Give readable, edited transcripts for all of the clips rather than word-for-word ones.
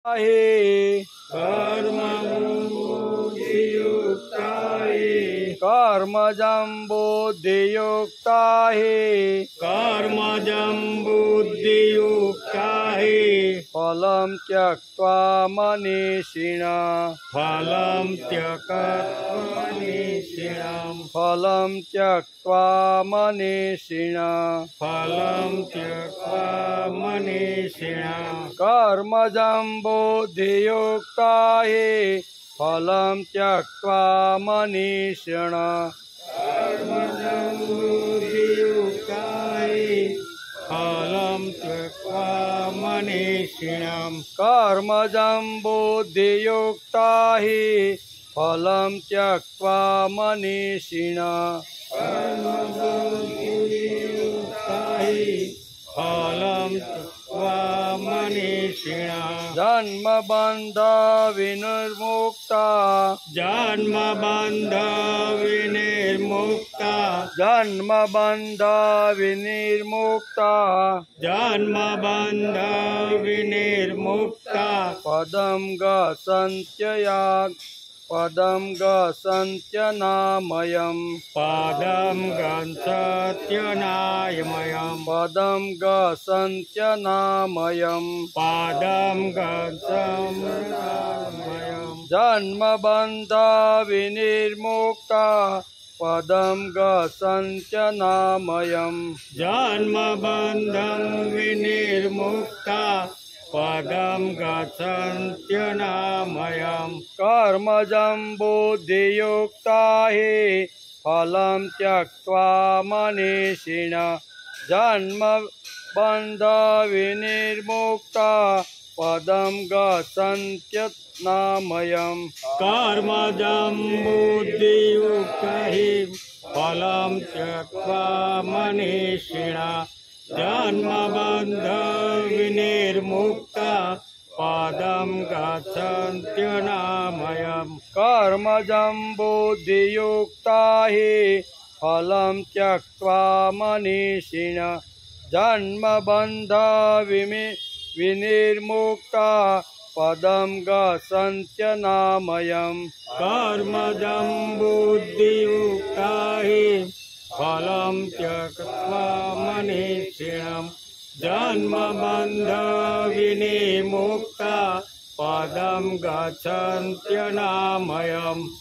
हि कर्मबुद्धियुक्ता हि कर्मजं बुद्धियुक्ता हि कर्मजं बुद्धियुक्ता हि फलं त्यक्त्वा मनीषिणः फलं त्यक्त्वा मनीषिणम् फलं त्यक्त्वा मनीषिणः फलं त्यक्त्वा मनीषिणः कर्मजं बुद्धियुक्ता हि फलं त्यक्त्वा मनीषिणः कर्मजं बुद्धियुक्ता हि फलं त्यक्त्वा मनीषिणम् कर्मजं बुद्धियुक्ता हि फलं त्यक्त्वा मनीषिणः कर्मबुद्धियुक्ता हि फलं त्यक्त्वा मनीषिणः जन्मबन्ध विनिर्मुक्ता जन्मबन्ध विनिर्मुक्ता जन्मबन्ध विनिर्मुक्ता जन्मबन्ध विनिर्मुक्ता पदं गच्छन्त्यनामयम् पादं गच्छत्यनामयम् पदं गच्छन्त्यनामयम् पादं गच्छत्यनामयम् जन्मबन्ध विनिर्मुक्ता पदं गच्छन्त्यनामयम् जन्मबन्धं विनिर्मुक्ता पदं गच्छत्यनामयम् कर्मजं बुद्धियुक्ता हि फलं त्यक्त्वा मनीषिणः जन्मबन्ध विनिर्मुक्ता पदं गच्छन्त्यनामयम् कर्मजं बुद्धियुक्ता हि फलं त्यक्त्वा मनीषिणः जन्मबन्ध विनिर्मुक्ता पदं गच्छत्यनामयम् कर्मजं बुद्धियुक्ता हि फलं त्यक्त्वा मनीषिणः जन्मबन्ध विनिर्मुक्ता पदं गच्छन्त्यनामयम् कर्मजं बुद्धियुक्ता हि फलं त्यक्त्वा मनीषिणम् जन्मबन्ध विनिर्मुक्ता पदं गच्छत्यनामयम्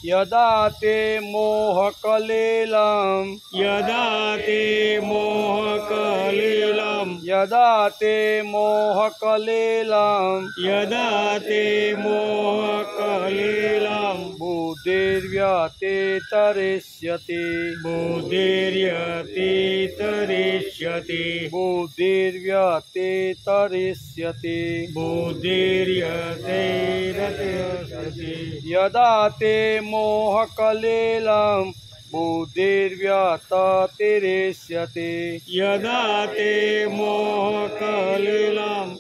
यदा ते मोहकलिलं यदा ते मोहकलिलं यदा ते मोहकलिलं यदा ते मोहकलिलं बुद्धिर्व्यतितरिष्यति बुद्धिर्यतितरिष्यति बुद्धिर्व्यतितरिष्यति बुद्धिर्यतितरिष्यति यदा ते मोहकलिलं बुद्धिर्व्यतितरिष्यति यदा ते मोहकलिलं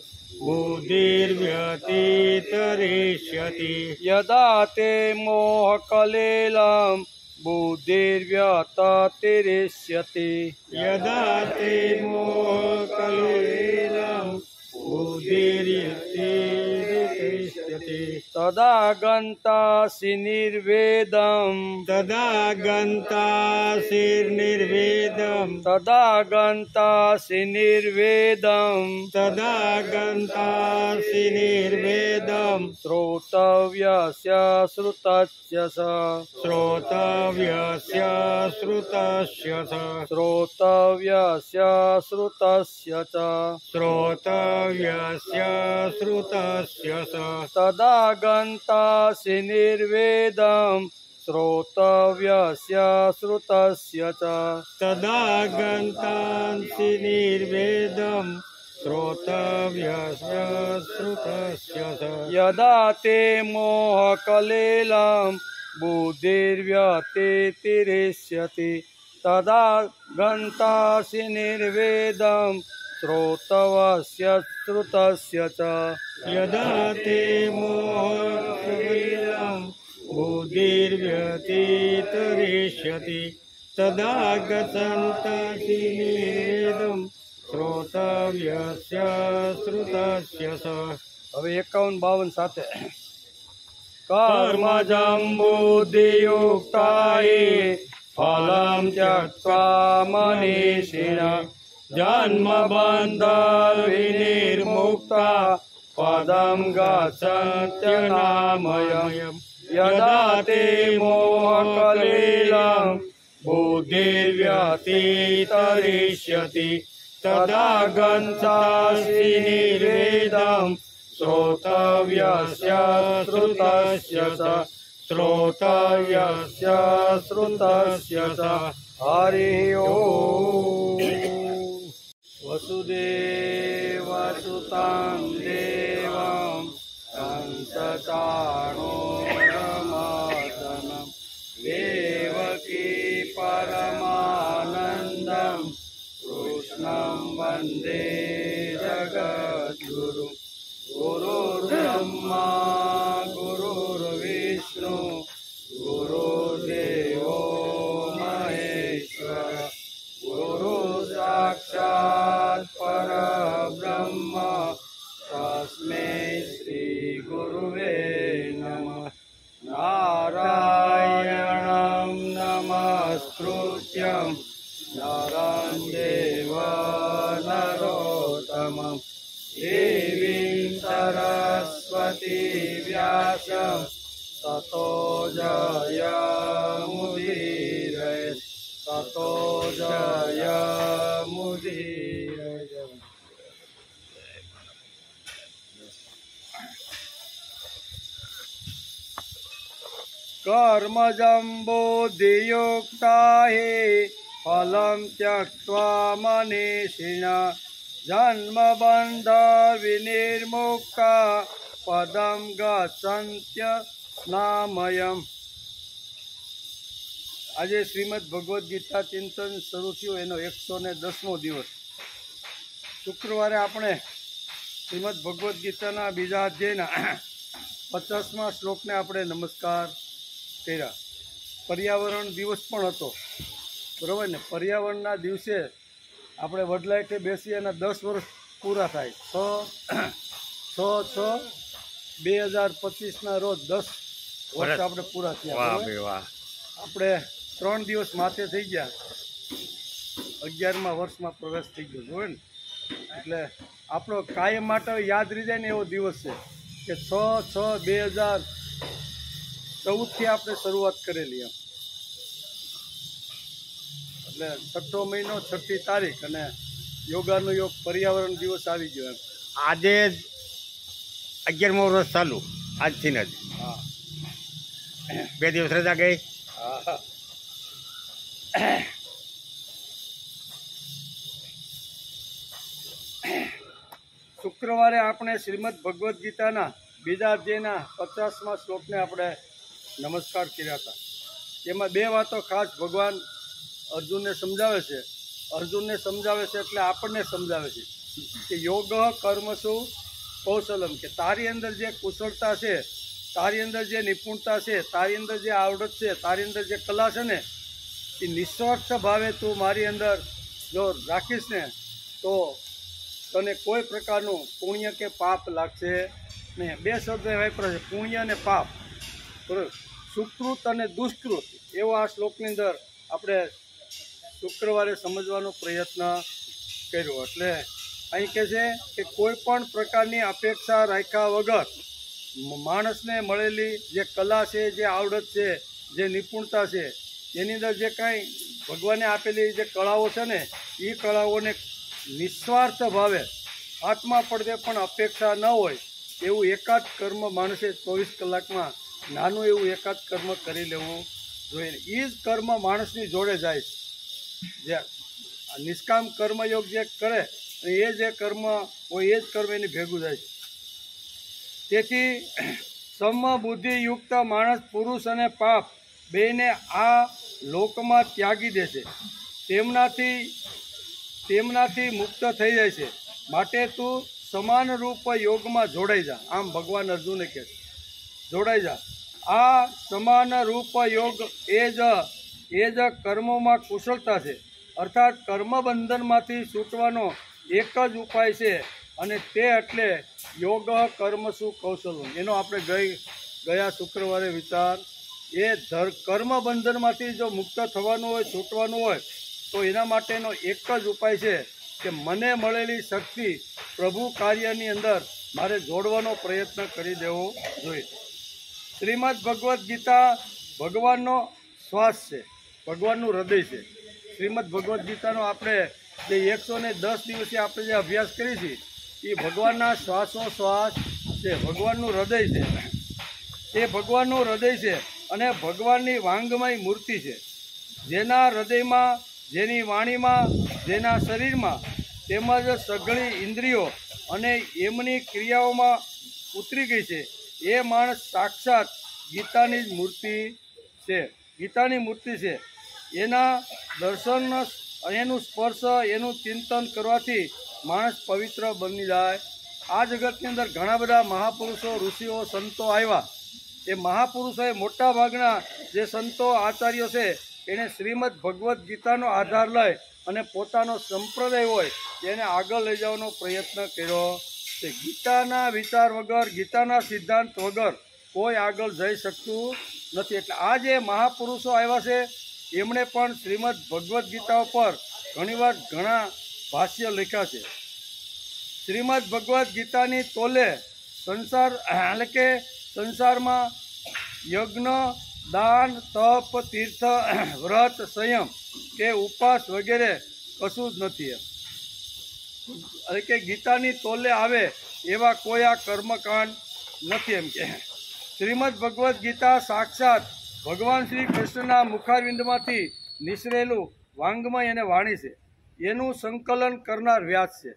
बुद्धिर्व्यतितरिष्यति यदा ते मोहकलिलं बुद्धिर्व्यतितरिष्यति यदा ते मोहकलिलं बुद्धिर्यतितरिष्यति तदा गन्तासि निर्वेदम् तदा गन्तासि निर्वेदम् तदा गन्तासि निर्वेदम् तदा गन्तासि निर्वेदम् श्रोतव्यस्य श्रुतस्य च श्रोतव्यस्य श्रुतस्य च श्रोतव्यस्य श्रुतस्य च श्रोतव्यस्य श्रुतस्य च तदा गन्तासि निर्वेदम् श्रोतव्यस्य श्रुतस्य च तदा गन्तासि निर्वेदम् श्रोतव्यस्य श्रुतस्य च यदा ते मोहकलिलं बुद्धिर्व्यतितरिष्यति तदा गन्तासि निर्वेदम् श्रोतव्यस्य श्रुतस्य च यदा ते मोहकलिलं बुद्धिर्व्यतितरिष्यति तदा गच्छन्तासि निर्वेदम् श्रोतव्यस्य श्रुतस्य च હવે 51 52 સાથે कर्मजं बुद्धियुक्ताये फलं त्यक्त्वा मनीषिणः जन्मबन्धविनिर्मुक्ता पदं गच्छन्त्यनामयम् यदा ते मोहकलिलं बुद्धिर्व्यतितरिष्यति तदा गन्तासि निर्वेदम् श्रोतव्यस्य श्रुतस्य च श्रोतव्यस्य श्रुतस्य च हरिः ओम् वसुदेवसुतं देवं कंसचाणूरमर्दनं देवकी परमानन्दं कृष्णं वन्दे जगद्गुरुम् गुरुर्ब्रह्मा गुरुर्विष्णु गुरुर्देवो महेश्वर गुरु साक्षात् परब्रह्म तस्मै श्री गुरुवे नमः नारायणं नमस्कृत्यं नरं चैव नरोत्तमम् देवीं सरस्वती व्यासं ततो जयमुदीरये ततो जयमुदीरये। कर्मजं बुद्धियुक्ता हि फलं त्यक्त्वा मनीषिणः जन्मबंध विनिर्मुक्ता पदम गच्छन्त्य नामयम। આજે શ્રીમદ ભગવદ્ ગીતા ચિંતન શરૂ થયું એનો 110મો દિવસ. શુક્રવારે આપણે શ્રીમદ ભગવદ્ ગીતાના બીજા અધ્યાયના 50મા શ્લોકને આપણે નમસ્કાર કર્યા. પર્યાવરણ દિવસ પણ હતો, બરાબર ને? પર્યાવરણના દિવસે આપણે વડલાઈટે બેસી એના 10 વર્ષ પૂરા થાય. 6/6/2025ના રોજ 10 વર્ષ આપણે પૂરા થયા. આપણે 3 દિવસ માથે થઈ ગયા, 11મા વર્ષમાં પ્રવેશ થઈ ગયો જોવે ને. એટલે આપણો કાયમ માટે યાદ રહી જાય ને એવો દિવસ છે કે 6/6/2014થી આપણે શરૂઆત કરેલી એમ. એટલે 6ઠો મહિનો 6ઠી તારીખ અને યોગાનું યોગ પર્યાવરણ દિવસ આવી ગયો એમ. આજે 11મો વર્ષ ચાલુ આજથી જ. હા, 2 દિવસ રજા ગઈ. હા. શુક્રવારે આપણે શ્રીમદ ભગવદ્ ગીતાના બીજા અધ્યાયના 50મા શ્લોકને આપણે નમસ્કાર કર્યા હતા. એમાં 2 વાતો ખાસ ભગવાન અર્જુનને સમજાવે છે. અર્જુનને સમજાવે છે એટલે આપણને સમજાવે છે કે યોગ કર્મસુ કૌશલમ, કે તારી અંદર જે કુશળતા છે, તારી અંદર જે નિપુણતા છે, તારી અંદર જે આવડત છે, તારી અંદર જે કલા છે ને, એ નિસ્વાર્થ ભાવે તું મારી અંદર જો રાખીશ ને તો તને કોઈ પ્રકારનું પુણ્ય કે પાપ લાગશે નહીં. 2 શબ્દ વાપર્યા છે, પુણ્ય અને પાપ, બરાબર? સુકૃત અને દુષ્કૃત, એવો આ શ્લોકની અંદર આપણે શુક્રવારે સમજવાનો પ્રયત્ન કર્યો. એટલે અહીં કહે છે કે કોઈ પણ પ્રકારની અપેક્ષા રાખ્યા વગર માણસને મળેલી જે કલા છે, જે આવડત છે, જે નિપુણતા છે, એની અંદર જે કાંઈ ભગવાને આપેલી જે કળાઓ છે ને, એ કળાઓને નિસ્વાર્થ ભાવે હાથમાં પડદે પણ અપેક્ષા ન હોય એવું એકાદ કર્મ માણસે 24 કલાકમાં નાનું એવું એકાદ કર્મ કરી લેવું જોઈએ. એ જ કર્મ માણસની જોડે જાય છે. જે નિષ્કામ કર્મયોગ જે કરે એ જે કર્મ હોય એ જ કર્મ એની ભેગું જાય છે. તેથી સમબુદ્ધિયુક્ત માણસ પુરુષ અને પાપ બેને આ લોકમાં ત્યાગી દેશે, તેમનાથી મુક્ત થઈ જાય છે. માટે તું સમાન રૂપ યોગમાં જોડાઈ જા. આમ ભગવાન અર્જુને કહે છે, જોડાઈ જા. આ સમાન રૂપ યોગ એ જ કર્મોમાં કુશળતા છે. અર્થાત કર્મબંધનમાંથી છૂટવાનો એક જ ઉપાય છે, અને તે એટલે યોગ કર્મસુ કૌશલમ, એનો આપણે ગયા શુક્રવારે વિચાર એ કર્મ બંધનમાંથી જો મુક્ત થવાનું હોય, છૂટવાનું હોય, તો એના માટેનો એક જ ઉપાય છે કે મને મળેલી શક્તિ પ્રભુ કાર્યની અંદર મારે જોડવાનો પ્રયત્ન કરી દેવો જોઈએ. શ્રીમદ ભગવદ્ ગીતા ભગવાનનો શ્વાસ છે, ભગવાનનું હૃદય છે. શ્રીમદ ભગવદ્ ગીતાનો આપણે જે 110 દિવસે આપણે જે અભ્યાસ કરી છે એ ભગવાનના શ્વાસોશ્વાસ છે, ભગવાનનું હૃદય છે. એ ભગવાનનું હૃદય છે અને ભગવાનની વાંગમય મૂર્તિ છે. જેના હૃદયમાં, જેની વાણીમાં, જેના શરીરમાં તેમજ સઘળી ઇન્દ્રિયો અને એમની ક્રિયાઓમાં ઉતરી ગઈ છે, એ માણસ સાક્ષાત ગીતાની જ મૂર્તિ છે, ગીતાની મૂર્તિ છે. એના દર્શન, એનું સ્પર્શ, એનું ચિંતન કરવાથી માણસ પવિત્ર બની જાય. આ જગતની અંદર ઘણા બધા મહાપુરુષો, ઋષિઓ, સંતો આવ્યા. એ મહાપુરુષોએ મોટા ભાગના જે સંતો, આચાર્યો છે, એણે શ્રીમદ ભગવદ્ ગીતાનો આધાર લઈ અને પોતાનો સંપ્રદાય હોય એને આગળ લઈ જવાનો પ્રયત્ન કર્યો છે. ગીતાના વિચાર વગર, ગીતાના સિદ્ધાંત વગર કોઈ આગળ જઈ શકતું નથી. એટલે આ જે મહાપુરુષો આવ્યા છે એમણે પણ શ્રીમદ ભગવદ્ ગીતા ઉપર ઘણીવાર ઘણા ભાષ્ય લખ્યા છે. શ્રીમદ ભગવદ્ ગીતાની તોલે સંસાર, એટલે કે સંસારમાં યજ્ઞ, દાન, તપ, તીર્થ, વ્રત, સંયમ કે ઉપવાસ વગેરે કશું જ નથી. એટલે કે ગીતાની તોલે આવે એવા કોઈ આ કર્મકાંડ નથી. એમ કે શ્રીમદ ભગવદ્ ગીતા સાક્ષાત ભગવાન શ્રી કૃષ્ણના મુખારવિંદમાંથી નિસરેલું વાંગમય અને વાણી છે. એનું સંકલન કરનાર વ્યાસ છે.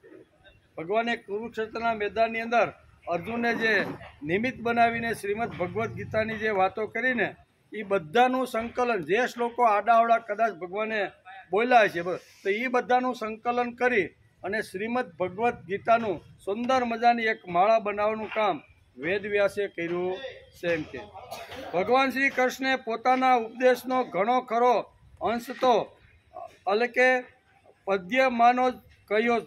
ભગવાને કુરુક્ષેત્રના મેદાનની અંદર અર્જુનને જે નિમિત્ત બનાવીને શ્રીમદ ભગવદ્ ગીતાની જે વાતો કરીને એ બધાનું સંકલન, જે શ્લોકો આડાઅવળા કદાચ ભગવાને બોલ્યા છે તો એ બધાનું સંકલન કરી અને શ્રીમદ ભગવદ્ ગીતાનું સુંદર મજાની એક માળા બનાવવાનું કામ વેદવ્યાસે કર્યું છે. એમ કે ભગવાન શ્રી કૃષ્ણે પોતાના ઉપદેશનો ઘણો ખરો અંશ તો એટલે કે પદ્યમાંનો જ કહ્યો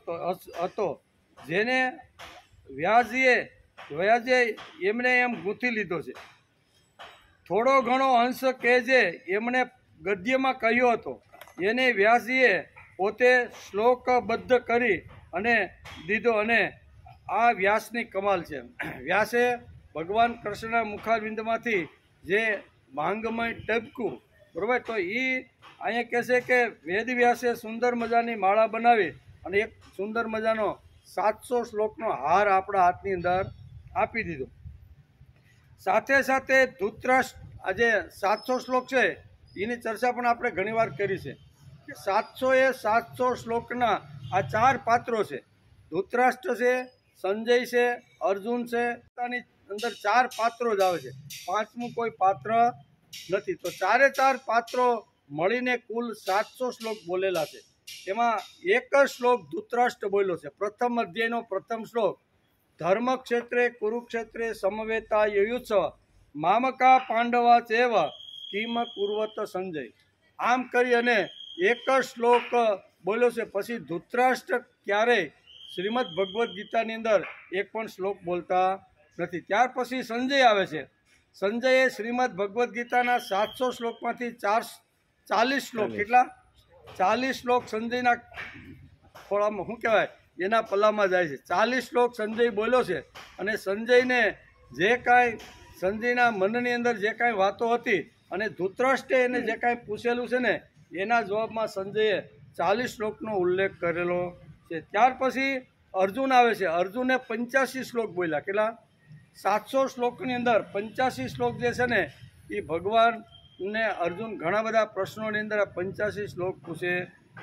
હતો, જેને વ્યાસે એમણે એમ ગૂંથી લીધો છે. થોડો ઘણો અંશ કે જે એમણે ગદ્યમાં કહ્યો હતો એને વ્યાસજીએ પોતે શ્લોકબદ્ધ કરી અને દીધો. અને આ વ્યાસની કમાલ છે. વ્યાસે ભગવાન કૃષ્ણના મુખારવિંદમાંથી જે માંગમય ટપકું, બરાબર, તો એ અહીંયા કહે છે કે વેદ વ્યાસે સુંદર મજાની માળા બનાવી અને એક સુંદર મજાનો 700 શ્લોકનો હાર આપણા હાથની અંદર આપી દીધો. સાથે સાથે ધૃતરાષ્ટ્ર, આ જે 700 શ્લોક છે એની ચર્ચા પણ આપણે ઘણીવાર કરી છે કે 700 શ્લોકના આ 4 પાત્રો છે. ધૃતરાષ્ટ્ર છે, સંજય છે, અર્જુન છે. પોતાની અંદર 4 પાત્રો જ આવે છે, 5મું કોઈ પાત્ર નથી. તો 4 પાત્રો મળીને કુલ 700 શ્લોક બોલેલા છે. એમાં એક જ શ્લોક ધૃતરાષ્ટ્ર બોલ્યો છે. પ્રથમ અધ્યાયનો પ્રથમ શ્લોક, ધર્મક્ષેત્રે કુરુક્ષેત્રે સમવેતા યુયુત્સવ મામકા પાંડવા ચેવ કિમ કુર્વત સંજય. આમ કરી અને એક જ શ્લોક બોલ્યો છે. પછી ધૃતરાષ્ટ્ર ક્યારેય શ્રીમદ ભગવદ્ ગીતાની અંદર એક પણ શ્લોક બોલતા નથી. ત્યાર પછી સંજય આવે છે. સંજયે શ્રીમદ ભગવદ્ ગીતાના 700 શ્લોકમાંથી 40 શ્લોક, કેટલા 40 શ્લોક સંજયના ખોળામાં, શું કહેવાય, એના પલ્લામાં જાય છે. 40 શ્લોક સંજય બોલ્યો છે. અને સંજયને જે કાંઈ, સંજયના મનની અંદર જે કાંઈ વાતો હતી અને ધૃતરાષ્ટ્રે એને જે કાંઈ પૂછેલું છે ને એના જવાબમાં સંજયે 40 શ્લોકનો ઉલ્લેખ કરેલો છે. ત્યાર પછી અર્જુન આવે છે. અર્જુને 85 શ્લોક બોલ્યા. કેટલા? 700 શ્લોકની અંદર 85 શ્લોક જે છે ને એ ભગવાનને અર્જુન ઘણા બધા પ્રશ્નોની અંદર 85 શ્લોક પૂછે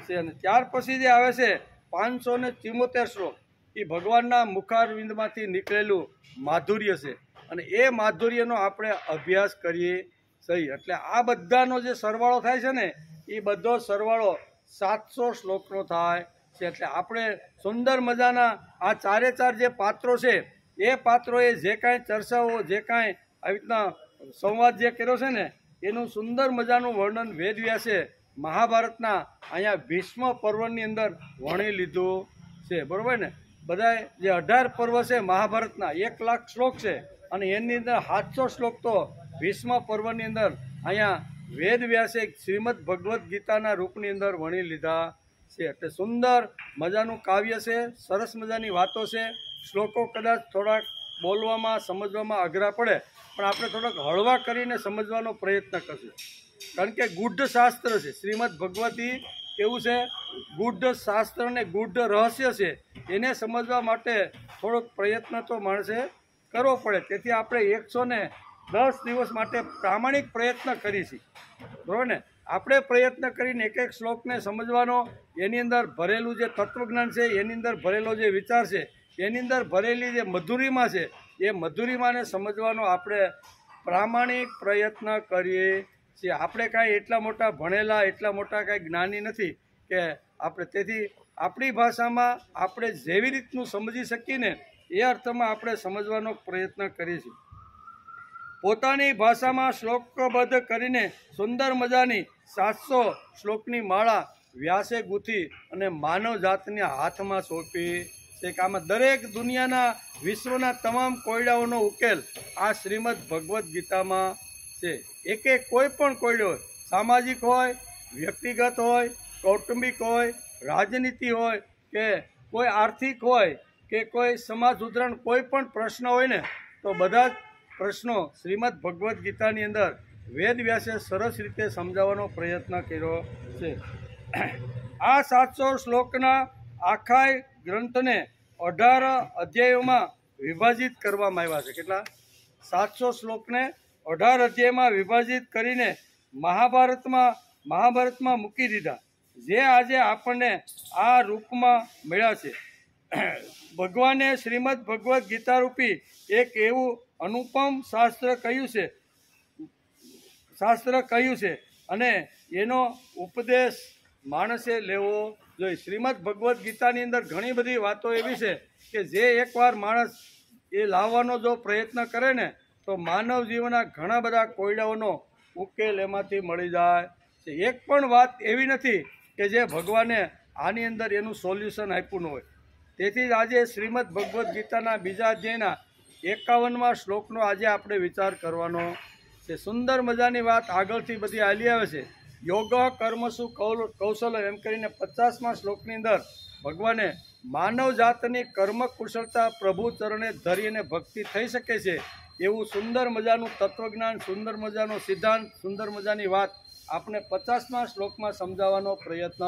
છે. અને ત્યાર પછી જે આવે છે 574 શ્લોક, એ ભગવાનના મુખારવિંદમાંથી નીકળેલું માધુર્ય છે. અને એ માધુર્યનો આપણે અભ્યાસ કરીએ સહી. એટલે આ બધાનો જે સરવાળો થાય છે ને એ બધો સરવાળો 700 શ્લોકનો થાય છે. એટલે આપણે સુંદર મજાના આ 4 જે પાત્રો છે એ પાત્રોએ જે કાંઈ ચર્ચાઓ, જે કાંઈ આવી રીતના સંવાદ જે કર્યો છે ને એનું સુંદર મજાનું વર્ણન વેદવ્યાસે મહાભારતના અહીંયા ભીષ્મ પર્વની અંદર વણી લીધું છે. બરાબર ને? બધાય જે 18 પર્વ છે મહાભારતના 1 લાખ શ્લોક છે અને એની અંદર 700 શ્લોક તો 20મા પર્વની અંદર અહીંયા વેદ વ્યાસે શ્રીમદ ભગવદ્ ગીતાના રૂપની અંદર વણી લીધા છે. એટલે સુંદર મજાનું કાવ્ય છે, સરસ મજાની વાતો છે. શ્લોકો કદાચ થોડાક બોલવામાં સમજવામાં અઘરા પડે પણ આપણે થોડાક હળવા કરીને સમજવાનો પ્રયત્ન કરશું, કારણ કે ગુઢ શાસ્ત્ર છે. શ્રીમદ ભગવતી કેવું છે? ગુઢ શાસ્ત્ર ને ગુઢ રહસ્ય છે. એને સમજવા માટે થોડોક પ્રયત્ન તો માણસે કરવો પડે. તેથી આપણે 110 દિવસ માટે પ્રામાણિક પ્રયત્ન કરીશું, બરાબર ને? આપણે પ્રયત્ન કરીને એક એક શ્લોકને સમજવાનો, એની અંદર ભરેલું જે તત્વજ્ઞાન છે, એની અંદર ભરેલો જે વિચાર છે, એની અંદર ભરેલી જે મધુરીમાં છે, એ મધુરીમાને સમજવાનો આપણે પ્રામાણિક પ્રયત્ન કરીએ છીએ. આપણે કાંઈ એટલા મોટા ભણેલા, એટલા મોટા કાંઈ જ્ઞાની નથી કે આપણે, તેથી આપણી ભાષામાં આપણે જેવી રીતનું સમજી શકીએ ને એ અર્થમાં આપણે સમજવાનો પ્રયત્ન કરીશું. પોતાની ભાષામાં શ્લોકબદ્ધ કરીને સુંદર મજાની 700 શ્લોકની માળા વ્યાસે ગૂંથી અને માનવ જાતના હાથમાં સોંપી છે કે આમાં દરેક દુનિયાના વિશ્વના તમામ કોયડાઓનો ઉકેલ આ શ્રીમદ ભગવદ્ ગીતામાં છે. એક કોઈ પણ કોયડો હોય, સામાજિક હોય, વ્યક્તિગત હોય, કૌટુંબિક હોય, રાજનીતિ હોય કે કોઈ આર્થિક હોય કે કોઈ સમાજ સુધારણ કોઈ પણ પ્રશ્ન હોય ને, તો બધા જ પ્રશ્નો શ્રીમદ ભગવદ્ ગીતાની અંદર વેદ વ્યાસે સરસ રીતે સમજાવવાનો પ્રયત્ન કર્યો છે. આ 700 શ્લોકના આખા ગ્રંથને 18 અધ્યાયોમાં વિભાજિત કરવામાં આવ્યા છે. કેટલા? 700 શ્લોકને 18 અધ્યાયમાં વિભાજિત કરીને મહાભારતમાં મૂકી દીધા, જે આજે આપણને આ રૂપમાં મળ્યા છે. ભગવાને શ્રીમદ ભગવદ્ ગીતા રૂપી એક એવું અનુપમ શાસ્ત્ર કહ્યું છે અને એનો ઉપદેશ માણસે લેવો જોઈએ. શ્રીમદ ભગવદ્ ગીતાની અંદર ઘણી બધી વાતો એવી છે કે જે એકવાર માણસ એ લાવવાનો જો પ્રયત્ન કરે ને તો માનવ જીવનના ઘણા બધા કોયડાઓનો ઉકેલ એમાંથી મળી જાય છે. એક પણ વાત એવી નથી કે જે ભગવાને આની અંદર એનું સોલ્યુશન આપ્યું ન હોય. તેથી જ આજે શ્રીમદ ભગવદ્ ગીતાના બીજા અધ્યાયના 51મા શ્લોકનો આજે આપણે વિચાર કરવાનો છે. સુંદર મજાની વાત આગળથી બધી હાલી આવે છે. યોગ કર્મસુ કૌશલ એમ કરીને 50મા શ્લોકની અંદર ભગવાને માનવ જાતની કર્મ કુશળતા પ્રભુ ચરણે ધરી અને ભક્તિ થઈ શકે છે એવું સુંદર મજાનું તત્વજ્ઞાન, સુંદર મજાનો સિદ્ધાંત, સુંદર મજાની વાત આપણે 50મા શ્લોકમાં સમજાવવાનો પ્રયત્ન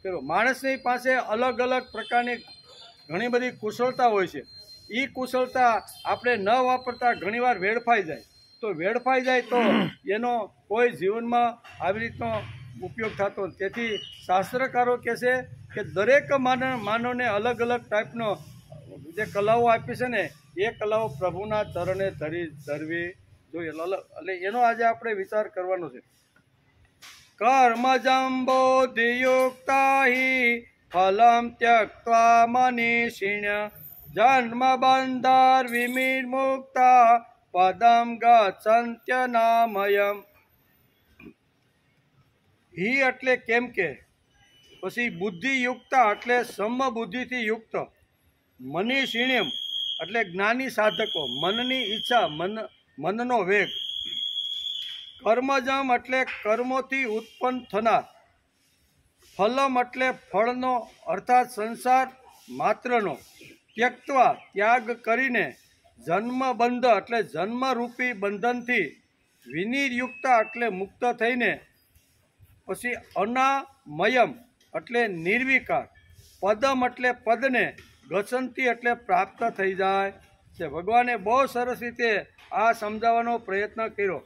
કર્યો. માણસની પાસે અલગ અલગ પ્રકારની ઘણી બધી કુશળતા હોય છે. એ કુશળતા આપણે ન વાપરતા ઘણીવાર વેડફાઈ જાય, તો વેડફાઈ જાય તો એનો કોઈ જીવનમાં આવી રીતનો ઉપયોગ થતો. તેથી શાસ્ત્રકારો કહે છે કે દરેક માનવને અલગ અલગ ટાઈપનો જે કલાઓ આપી છે ને એ કલાઓ પ્રભુના ચરણે ધરવી જોઈએ. એટલે એનો આજે આપણે વિચાર કરવાનો છે. કર્મજંબોધિયુક્તા હિ ફલમ ત્યક્ત્વા મનીષિણ જન્મ બંધાર વિનિર્મુક્તા પદમ ગચ્છન્ત્યનામયમ. હિ એટલે કેમ કે, પછી બુદ્ધિયુક્તા એટલે સમબુદ્ધિથી યુક્ત, મનીષિણ્યમ એટલે જ્ઞાની સાધકો, મનની ઈચ્છા, મનનો વેગ, કર્મજમ એટલે કર્મોથી ઉત્પન્ન થનાર, ફલમ એટલે ફળનો અર્થાત સંસાર માત્રનો, ત્યક્ત્વા ત્યાગ કરીને, જન્મબંધ એટલે જન્મરૂપી બંધનથી, વિનિર્યુક્તા એટલે મુક્ત થઈને, પછી અનામયમ એટલે નિર્વિકાર, પદમ એટલે પદને, ગચ્છન્તિ એટલે પ્રાપ્ત થઈ જાય છે. ભગવાને બહુ સરસ રીતે આ સમજાવવાનો પ્રયત્ન કર્યો.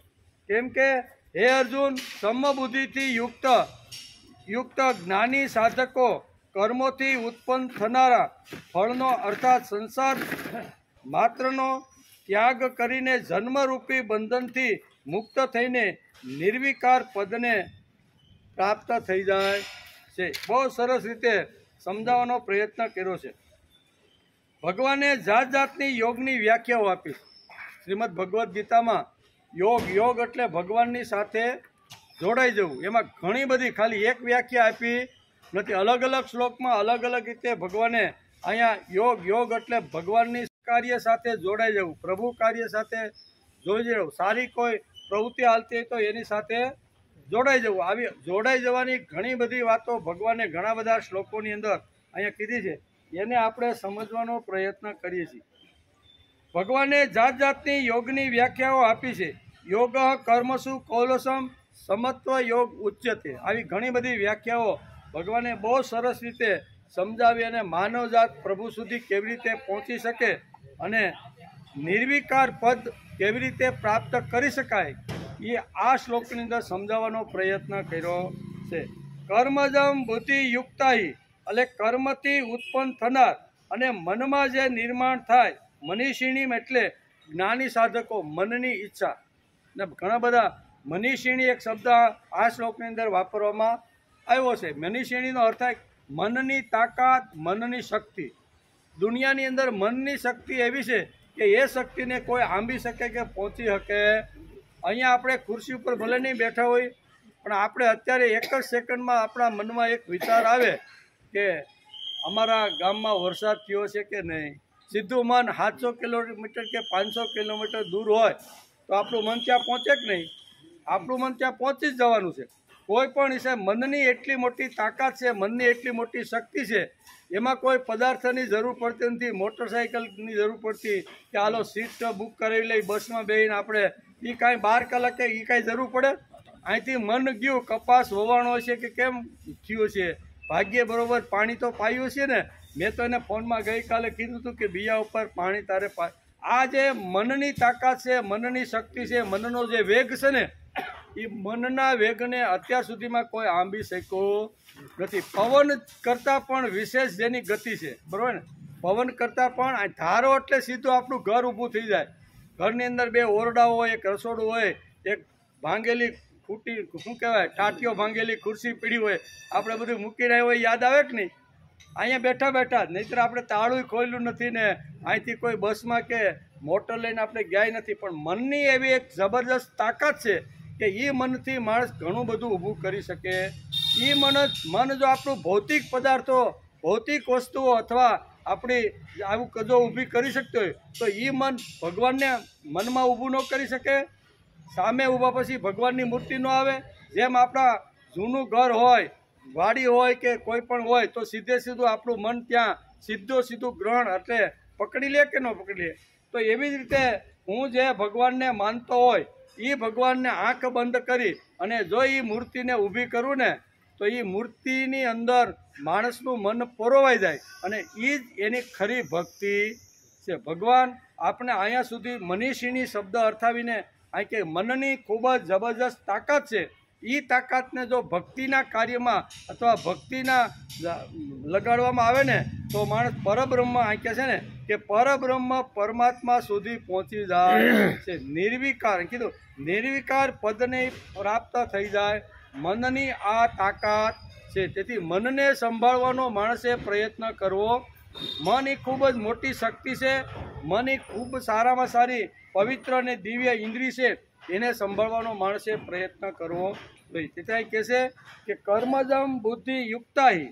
કેમ કે હે અર્જુન, સમબુદ્ધિથી યુક્ત જ્ઞાની સાધકો કર્મોથી ઉત્પન્ન થનારા ફળનો અર્થાત સંસાર માત્રનો ત્યાગ કરીને જન્મરૂપી બંધનથી મુક્ત થઈને નિર્વિકાર પદને પ્રાપ્ત થઈ જાય છે. બહુ સરસ રીતે સમજાવવાનો પ્રયત્ન કર્યો છે. ભગવાને જાત જાતની યોગની વ્યાખ્યાઓ આપી. શ્રીમદ ભગવદ્ ગીતામાં યોગ એટલે ભગવાનની સાથે જોડાઈ જવું. એમાં ઘણી બધી, ખાલી એક વ્યાખ્યા આપી નથી. અલગ અલગ શ્લોકમાં અલગ અલગ રીતે ભગવાને અહીંયા યોગ એટલે ભગવાનની કાર્ય સાથે જોડાઈ જવું, પ્રભુ કાર્ય સાથે જોઈ જવું, સારી કોઈ પ્રવૃત્તિ હાલતી હોય તો એની સાથે જોડાઈ જવું. આવી જોડાઈ જવાની ઘણી બધી વાતો ભગવાને ઘણા બધા શ્લોકોની અંદર અહીંયા કીધી છે, એને આપણે સમજવાનો પ્રયત્ન કરીએ છીએ. ભગવાને જાત જાતની યોગની વ્યાખ્યાઓ આપી છે. યોગ કર્મસુ કૌલસમ સમત્વ યોગ ઉચ્યતે. આવી ઘણી બધી વ્યાખ્યાઓ ભગવાને બહુ સરસ રીતે સમજાવી અને માનવજાત પ્રભુ સુધી કેવી રીતે પહોંચી શકે અને નિર્વિકાર પદ કેવી રીતે પ્રાપ્ત કરી શકાય એ આ શ્લોકની અંદર સમજાવવાનો પ્રયત્ન કર્યો છે. કર્મજમ બુદ્ધિ યુક્તાહી એટલે કર્મથી ઉત્પન્ન થનાર અને મનમાં જે નિર્માણ થાય, મનીષિણીમ એટલે જ્ઞાની સાધકો, મનની ઈચ્છા. ને ઘણા બધા મનીષિણી એક શબ્દ આ શ્લોકની અંદર વાપરવામાં આવ્યો છે. મનીષિણીનો અર્થ થાય મનની તાકાત, મનની શક્તિ. દુનિયાની અંદર મનની શક્તિ એવી છે કે એ શક્તિને કોઈ આંબી શકે કે પહોંચી શકે. અહીંયા આપણે ખુરશી ઉપર ભલે નહીં બેઠા હોય, પણ આપણે અત્યારે એક જ સેકન્ડમાં આપણા મનમાં એક વિચાર આવે કે અમારા ગામમાં વરસાદ થયો છે કે નહીં. સીધું મન 700 કિલોમીટર કે 500 કિલોમીટર દૂર હોય તો આપણું મન ત્યાં પહોંચે કે નહીં? આપણું મન ત્યાં પહોંચી જ જવાનું છે. કોઈ પણ વિષય મનની એટલી મોટી તાકાત છે, મનની એટલી મોટી શક્તિ છે, એમાં કોઈ પદાર્થની જરૂર પડતી નથી, મોટરસાઇકલની જરૂર પડતી કે હાલો સીટ બુક કરાવી લઈ બસમાં બેસીને આપણે, એ કાંઈ 12 કલાકે એ કાંઈ જરૂર પડે? અહીંથી મન ગયું, કપાસ વવાણો છે કે કેમ થયું છે, ભાગ્યે બરોબર પાણી તો પાયું છે ને. મેં તો એને ફોનમાં ગઈકાલે કીધું હતું કે બીજા ઉપર પાણી તારે આ જે મનની તાકાત છે, મનની શક્તિ છે, મનનો જે વેગ છે ને, એ મનના વેગને અત્યાર સુધીમાં કોઈ આંબી શક્યો નથી. પવન કરતાં પણ વિશેષ જેની ગતિ છે, બરાબર ને? પવન કરતાં પણ ધારો એટલે સીધું આપણું ઘર ઊભું થઈ જાય. ઘરની અંદર 2 ઓરડાઓ હોય, એક રસોડું હોય, એક ભાંગેલી ખૂટી શું કહેવાય ટાટીઓ ભાંગેલી ખુરશી પીડી હોય, આપણે બધું મૂકીને આવ્યા હોય, યાદ આવે કે નહીં? અહીંયા બેઠા બેઠા જ, નહીંતર આપણે તાળું ખોલ્યું નથી ને અહીંથી કોઈ બસમાં કે મોટર લઈને આપણે ગયા નથી. પણ મનની એવી એક જબરદસ્ત તાકાત છે કે એ મનથી માણસ ઘણું બધું ઊભું કરી શકે. એ મન જો આપણું ભૌતિક પદાર્થો, ભૌતિક વસ્તુઓ અથવા આપણી આવું જો ઊભી કરી શકતો હોય તો એ મન ભગવાનને મનમાં ઊભું ન કરી શકે. સામે ઊભા પછી ભગવાનની મૂર્તિ ન આવે. જેમ આપણા જૂનું ઘર હોય, વાડી હોય કે કોઈ પણ હોય તો સીધે સીધું આપણું મન ત્યાં સીધું ગ્રહણ એટલે પકડી લે કે ન પકડી લે. તો એવી જ રીતે હું જે ભગવાનને માનતો હોય એ ભગવાનને આંખ બંધ કરી અને જો એ મૂર્તિને ઊભી કરું ને તો એ મૂર્તિની અંદર માણસનું મન પરોવાઈ જાય અને એ જ એની ખરી ભક્તિ છે. ભગવાન આપણે અહીંયા સુધી મનીષિણી શબ્દ અર્થાવીને અહીં કે મનની ખૂબ જ જબરજસ્ત તાકાત છે. એ તાકાતને જો ભક્તિના કાર્યમાં અથવા ભક્તિના લગાડવામાં આવે ને તો માણસ પરબ્રહ્મ અહીં કહે છે ને કે પરબ્રહ્મ પરમાત્મા સુધી પહોંચી જાય છે. નિર્વિકાર કીધું, નિર્વિકાર પદને પ્રાપ્ત થઈ જાય. મનની આ તાકાત છે. તેથી મનને સંભાળવાનો માણસે પ્રયત્ન કરવો. મન એ ખૂબ જ મોટી શક્તિ છે. મન એ ખૂબ સારામાં સારી પવિત્ર અને દિવ્ય ઇન્દ્રિય છે. એને સંભાળવાનો માણસે પ્રયત્ન કરવો જોઈએ. તેથી કહે છે કે કર્મજમ બુદ્ધિ યુક્તાહી,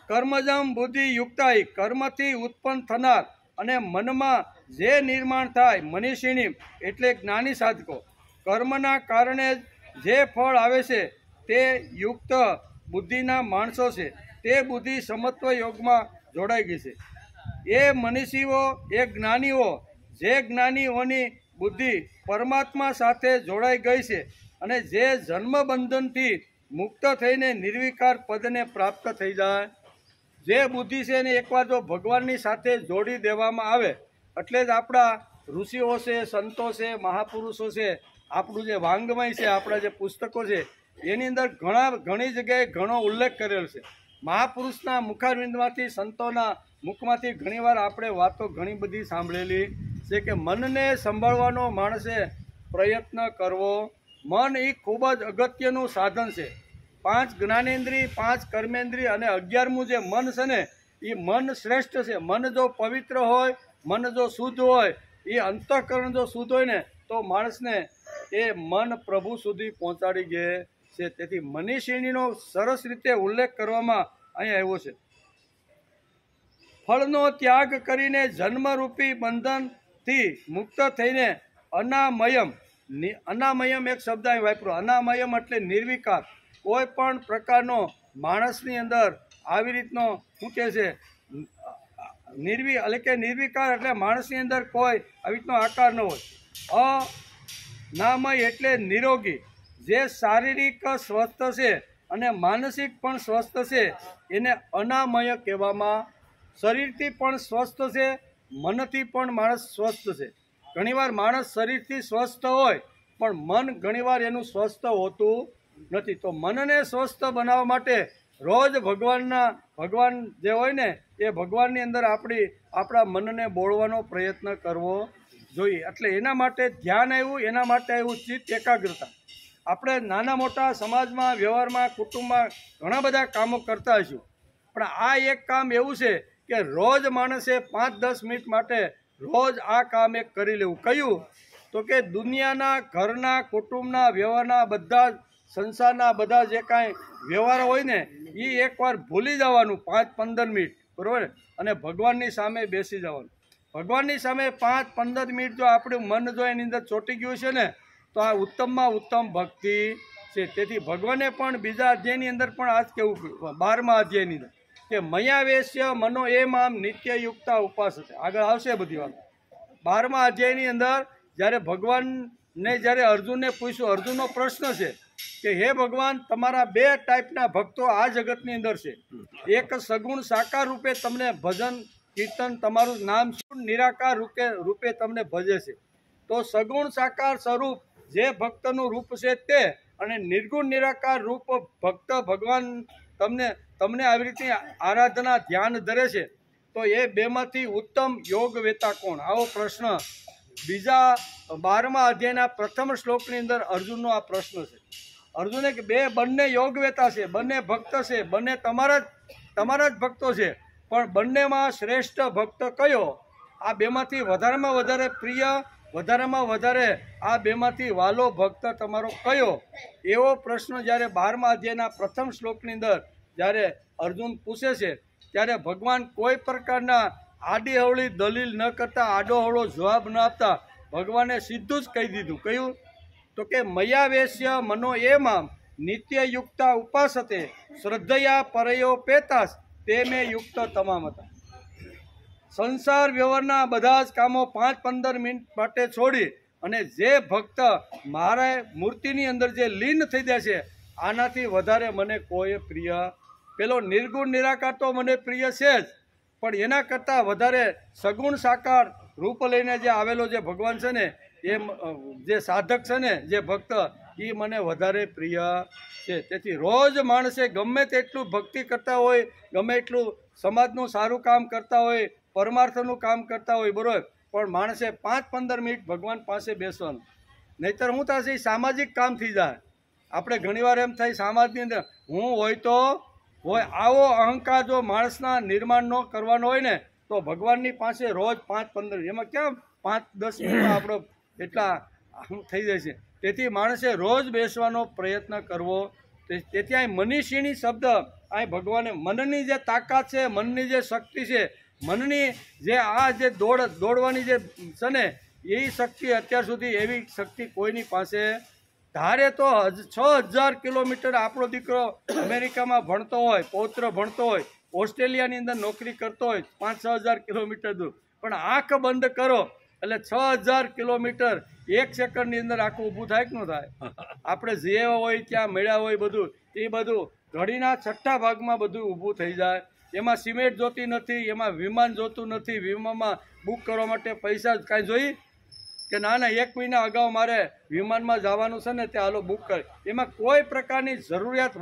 કર્મજમ બુદ્ધિ યુક્તાહી, કર્મથી ઉત્પન્ન થનાર અને મનમાં જે નિર્માણ થાય, મનીષિણી એટલે જ્ઞાની સાધકો. કર્મના કારણે જે ફળ આવે છે તે યુક્ત બુદ્ધિના માણસો છે. તે બુદ્ધિ સમત્વ યોગમાં જોડાઈ ગઈ છે. એ મનીષીઓ, એ જ્ઞાનીઓ, જે જ્ઞાનીઓની બુદ્ધિ પરમાત્મા સાથે જોડાઈ ગઈ છે અને જે જન્મબંધનથી મુક્ત થઈને નિર્વિકાર પદને પ્રાપ્ત થઈ જાય. જે બુદ્ધિ છે એને એકવાર જો ભગવાનની સાથે જોડી દેવામાં આવે એટલે જ આપણા ઋષિઓ છે, સંતો છે, મહાપુરુષો છે, આપણું જે વાંગમય છે, આપણા જે પુસ્તકો છે એની અંદર ઘણી જગ્યાએ ઘણો ઉલ્લેખ કરેલ છે. મહાપુરુષના મુખારવિંદમાંથી, સંતોના મુખમાંથી ઘણીવાર આપણે વાતો ઘણી બધી સાંભળેલી છે કે મનને સંભાળવાનો માણસે પ્રયત્ન કરવો. મન એ ખૂબ જ અગત્યનું સાધન છે. 5 જ્ઞાનેન્દ્રિય, 5 કર્મેન્દ્રિય અને 11મું જે મન છે ને એ મન શ્રેષ્ઠ છે. મન જો પવિત્ર હોય, મન જો શુદ્ધ હોય, એ અંતઃકરણ જો શુદ્ધ હોય ને તો માણસને એ મન પ્રભુ સુધી પહોંચાડી ગયા છે. તેથી મનીષિણીનો સરસ રીતે ઉલ્લેખ કરવામાં અહીંયા આવ્યો છે. ફળનો ત્યાગ કરીને જન્મરૂપી બંધનથી મુક્ત થઈને અનામયમ એક શબ્દ અહીં વાપરો. અનામયમ એટલે નિર્વિકાર. કોઈ પણ પ્રકારનો માણસની અંદર આવી રીતનો શું કહે છે એટલે કે નિર્વિકાર એટલે માણસની અંદર કોઈ આવી રીતનો આકાર ન હોય. અનામય એટલે નિરોગી. જે શારીરિક સ્વસ્થ છે અને માનસિક પણ સ્વસ્થ છે એને અનામય કહેવામાં. શરીરથી પણ સ્વસ્થ છે, મનથી પણ માણસ સ્વસ્થ છે. ઘણીવાર માણસ શરીરથી સ્વસ્થ હોય પણ મન ઘણીવાર એનું સ્વસ્થ હોતું નથી. તો મનને સ્વસ્થ બનાવવા માટે રોજ ભગવાન જે હોય ને એ ભગવાનની અંદર આપણા મનને બોળવાનો પ્રયત્ન કરવો જોઈએ. એટલે એના માટે ધ્યાન આવ્યું, એના માટે આવ્યું ચિત્ત એકાગ્રતા. આપણે નાના મોટા સમાજમાં, વ્યવહારમાં, કુટુંબમાં ઘણા બધા કામો કરતા હશું, પણ આ એક કામ એવું છે કે રોજ માણસે 5-10 મિનિટ માટે રોજ આ કામ એક કરી લેવું. કયું? તો કે દુનિયાના, ઘરના, કુટુંબના, વ્યવહારના બધા સંસારના બધા જે કાંઈ વ્યવહારો હોય ને એ એકવાર ભૂલી જવાનું 5-15 મિનિટ, બરાબર, અને ભગવાનની સામે બેસી જવાનું. ભગવાનની સામે 5-15 મિનિટ જો આપણું મન જો એની અંદર ચોંટી ગયું છે ને તો આ ઉત્તમમાં ઉત્તમ ભક્તિ છે. તેથી ભગવાને પણ બીજા અધ્યાયની અંદર પણ આ જ કહેવું, 12મા અધ્યાયની અંદર કે મયાવેશ્ય મનો એ મામ નિત્યયુક્તા ઉપાસતે. આગળ આવશે બધી વાત. 12મા અધ્યાયની અંદર જ્યારે ભગવાનને જ્યારે અર્જુનને પૂછ્યું, અર્જુનનો પ્રશ્ન છે કે હે ભગવાન, તમારા 2 ટાઈપના ભક્તો આ જગતની અંદર છે. એક સગુણ સાકાર રૂપે તમને ભજન કીર્તન, તમારું નામ નિરાકાર રૂપે તમને ભજે છે. તો સગુણ સાકાર સ્વરૂપ જે ભક્તનું રૂપ છે તે, અને નિર્ગુણ નિરાકાર રૂપ ભક્ત ભગવાન તમને આવી રીતે આરાધના ધ્યાન ધરે છે. તો એ બેમાંથી ઉત્તમ યોગ વેતા કોણ? આવો પ્રશ્ન બીજા 12મા અધ્યાયના પ્રથમ શ્લોકની અંદર અર્જુનનો આ પ્રશ્ન છે. અર્જુને કે બંને યોગ વેતા છે, બંને ભક્ત છે, બંને તમારા જ ભક્તો છે, પણ બંનેમાં શ્રેષ્ઠ ભક્ત કયો? આ બેમાંથી વધારેમાં વધારે પ્રિય, વધારેમાં વધારે આ બેમાંથી વાલો ભક્ત તમારો કયો? એવો પ્રશ્ન જ્યારે 12મા અધ્યાયના પ્રથમ શ્લોકની અંદર જ્યારે અર્જુન પૂછે છે ત્યારે ભગવાન કોઈ પ્રકારના આડી અવળી દલીલ ન કરતા, આડો અવળો જવાબ ન આપતા ભગવાને સીધું જ કહી દીધું. કયું? તો કે મયાવેશ્ય મનો એ મામ નિત્યયુક્તા ઉપાસતે શ્રદ્ધયા પરયો પેતાસ તે મેં યુક્ત તમામ હતા. સંસાર વ્યવહારના બધા જ કામો 5-15 મિનિટ માટે છોડી અને જે ભક્ત મારા મૂર્તિની અંદર જે લીન થઈ જાય છે આનાથી વધારે મને કોઈ પ્રિય. પેલો નિર્ગુણ નિરાકાર તો મને પ્રિય છે જ, પણ એના કરતાં વધારે સગુણ સાકાર રૂપ લઈને જે આવેલો જે ભગવાન છે ને એ જે સાધક છે ને, જે ભક્ત, એ મને વધારે પ્રિય છે. તેથી રોજ માણસે ગમે તેટલું ભક્તિ કરતા હોય, ગમે એટલું સમાજનું સારું કામ કરતા હોય, પરમાર્થનું કામ કરતા હોય, બરાબર, પણ માણસે 5-15 મિનિટ ભગવાન પાસે બેસવાનું. નહીંતર શું થશે? સામાજિક કામ થઈ જાય. આપણે ઘણીવાર એમ થાય સમાજની અંદર હું હોય તો હોય, આવો અહંકાર જો માણસના નિર્માણનો કરવાનો હોય ને તો ભગવાનની પાસે રોજ 5-15, એમાં ક્યાં 5-10 મિનિટ આપણો એટલા થઈ જાય છે. તેથી માણસે રોજ બેસવાનો પ્રયત્ન કરવો. તેથી અહીં મનીષીણી શબ્દ અહીં ભગવાને મનની જે તાકાત છે, મનની જે શક્તિ છે, મનની જે આ જે દોડવાની જે છે ને એ શક્તિ અત્યાર સુધી એવી શક્તિ કોઈની પાસે ધારે તો 6000 કિલોમીટર આપણો દીકરો અમેરિકામાં ભણતો હોય, પૌત્ર ભણતો હોય, ઓસ્ટ્રેલિયાની અંદર નોકરી કરતો હોય 5-6 હજાર કિલોમીટર દૂર, પણ આંખ બંધ કરો એટલે 6000 કિલોમીટર 1 સેકન્ડની અંદર આખું ઊભું થાય કે ન થાય? આપણે જે હોય ત્યાં મળ્યા હોય બધું એ બધું ઘડીના 6ઠા ભાગમાં બધું ઊભું થઈ જાય. એમાં સિમેન્ટ જોતી નથી, એમાં વિમાન જોતું નથી, વિમાનમાં બુક કરવા માટે પૈસા કાંઈ જોઈ કે ના 1 મહિના અગાઉ મારે વિમાનમાં જવાનું છે ને તે હાલો બુક કરે. એમાં કોઈ પ્રકારની જરૂરિયાત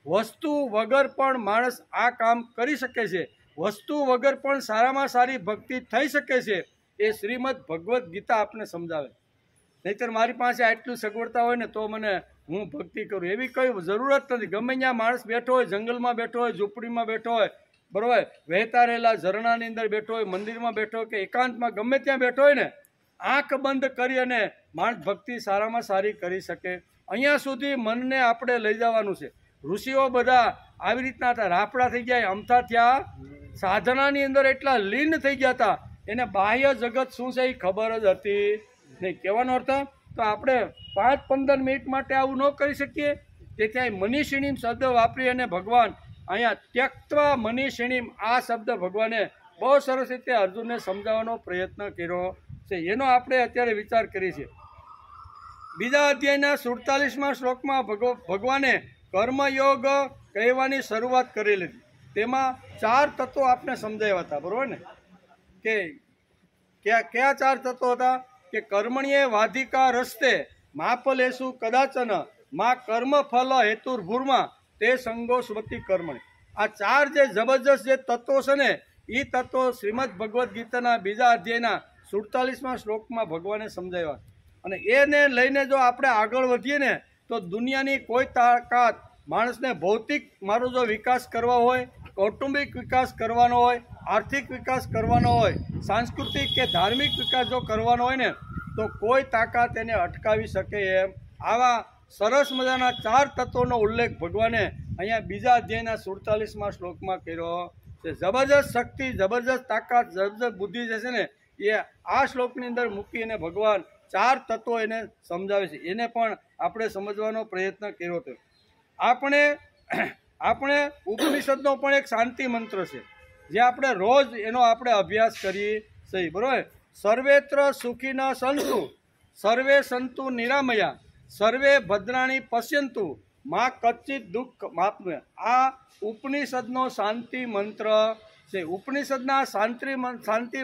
વસ્તુ વગર પણ માણસ આ કામ કરી શકે છે. વસ્તુ વગર પણ સારામાં સારી ભક્તિ થઈ શકે છે. એ શ્રીમદ ભગવદ્ ગીતા આપને સમજાવે. નહીંતર મારી પાસે આટલું સગવડતા હોય ને તો હું ભક્તિ કરું એવી કોઈ જરૂરત નથી. ગમે ત્યાં માણસ બેઠો હોય, જંગલમાં બેઠો હોય, ઝૂંપડીમાં બેઠો હોય, બરાબર, વહેતા રહેલા ઝરણાની અંદર બેઠો હોય, મંદિરમાં બેઠો હોય કે એકાંતમાં ગમે ત્યાં બેઠો હોય ને, આંખ બંધ કરી અને માણસ ભક્તિ સારામાં સારી કરી શકે. અહીંયા સુધી મનને આપણે લઈ જવાનું છે. ઋષિઓ બધા આવી રીતના હતા, રાફડા થઈ ગયા, અમથા થયા સાધનાની અંદર એટલા લીન થઈ ગયા હતા, એને બાહ્ય જગત શું છે એ ખબર જ હતી નહીં. કહેવાનો અર્થ તો આપણે 5-15 મિનિટ માટે આવું ન કરી શકીએ. તેથી અહીં મનીષિણીમ શબ્દ વાપરી અને ભગવાન અહીંયા ત્યક્ત્વા મનીષિણીમ આ શબ્દ ભગવાને બહુ સરસ રીતે અર્જુનને સમજાવવાનો પ્રયત્ન કર્યો છે. એનો આપણે અત્યારે વિચાર કરીએ છીએ. બીજા અધ્યાયના 47મા શ્લોકમાં ભગવાને કર્મયોગ કહેવાની શરૂઆત કરેલી હતી. તેમાં 4 તત્વો આપણે સમજાવ્યા હતા, બરોબર ને? કે કયા 4 તત્વો હતા? કે કર્મણીએ વાધિકા રસ્તે માપલેસુ કદાચન માં કર્મ ફલ હેતુર્ભૂર્મા તે સંગો સ્વતી કર્મણી. આ 4 જે જબરજસ્ત જે તત્વો છે ને, એ તત્વો શ્રીમદ ભગવદ્ ગીતાના બીજા અધ્યાયના 47મા શ્લોકમાં ભગવાને સમજાવ્યા. અને એને લઈને જો આપણે આગળ વધીએ ને તો દુનિયાની કોઈ તાકાત માણસને ભૌતિક મારો જો વિકાસ કરવા હોય, કૌટુંબિક વિકાસ કરવાનો હોય, આર્થિક વિકાસ કરવાનો હોય, સાંસ્કૃતિક કે ધાર્મિક વિકાસ જો કરવાનો હોય ને તો કોઈ તાકાત એને અટકાવી શકે એમ આવા સરસ મજાના 4 તત્વોનો ઉલ્લેખ ભગવાને અહીંયા બીજા અધ્યાયના 47મા શ્લોકમાં કર્યો છે. જબરજસ્ત શક્તિ, જબરજસ્ત તાકાત, જબરજસ્ત બુદ્ધિ જે છે ને એ આ શ્લોકની અંદર મૂકી અને ભગવાન 4 તત્વો એને સમજાવે છે. એને પણ આપણે સમજવાનો પ્રયત્ન કર્યો હતો. આપણે ઉપનિષદનો પણ એક શાંતિ મંત્ર છે જે આપણે રોજ એનો આપણે અભ્યાસ કરીએ છીએ, બરોબર? સર્વેત્ર સુખીના સંતુ, સર્વે સંતુ નિરામયા, સર્વે ભદ્રાણી પશ્યંતુ, માં કચ્ચિત દુઃખ માપનું. આ ઉપનિષદનો શાંતિ મંત્ર છે. ઉપનિષદના શાંતિ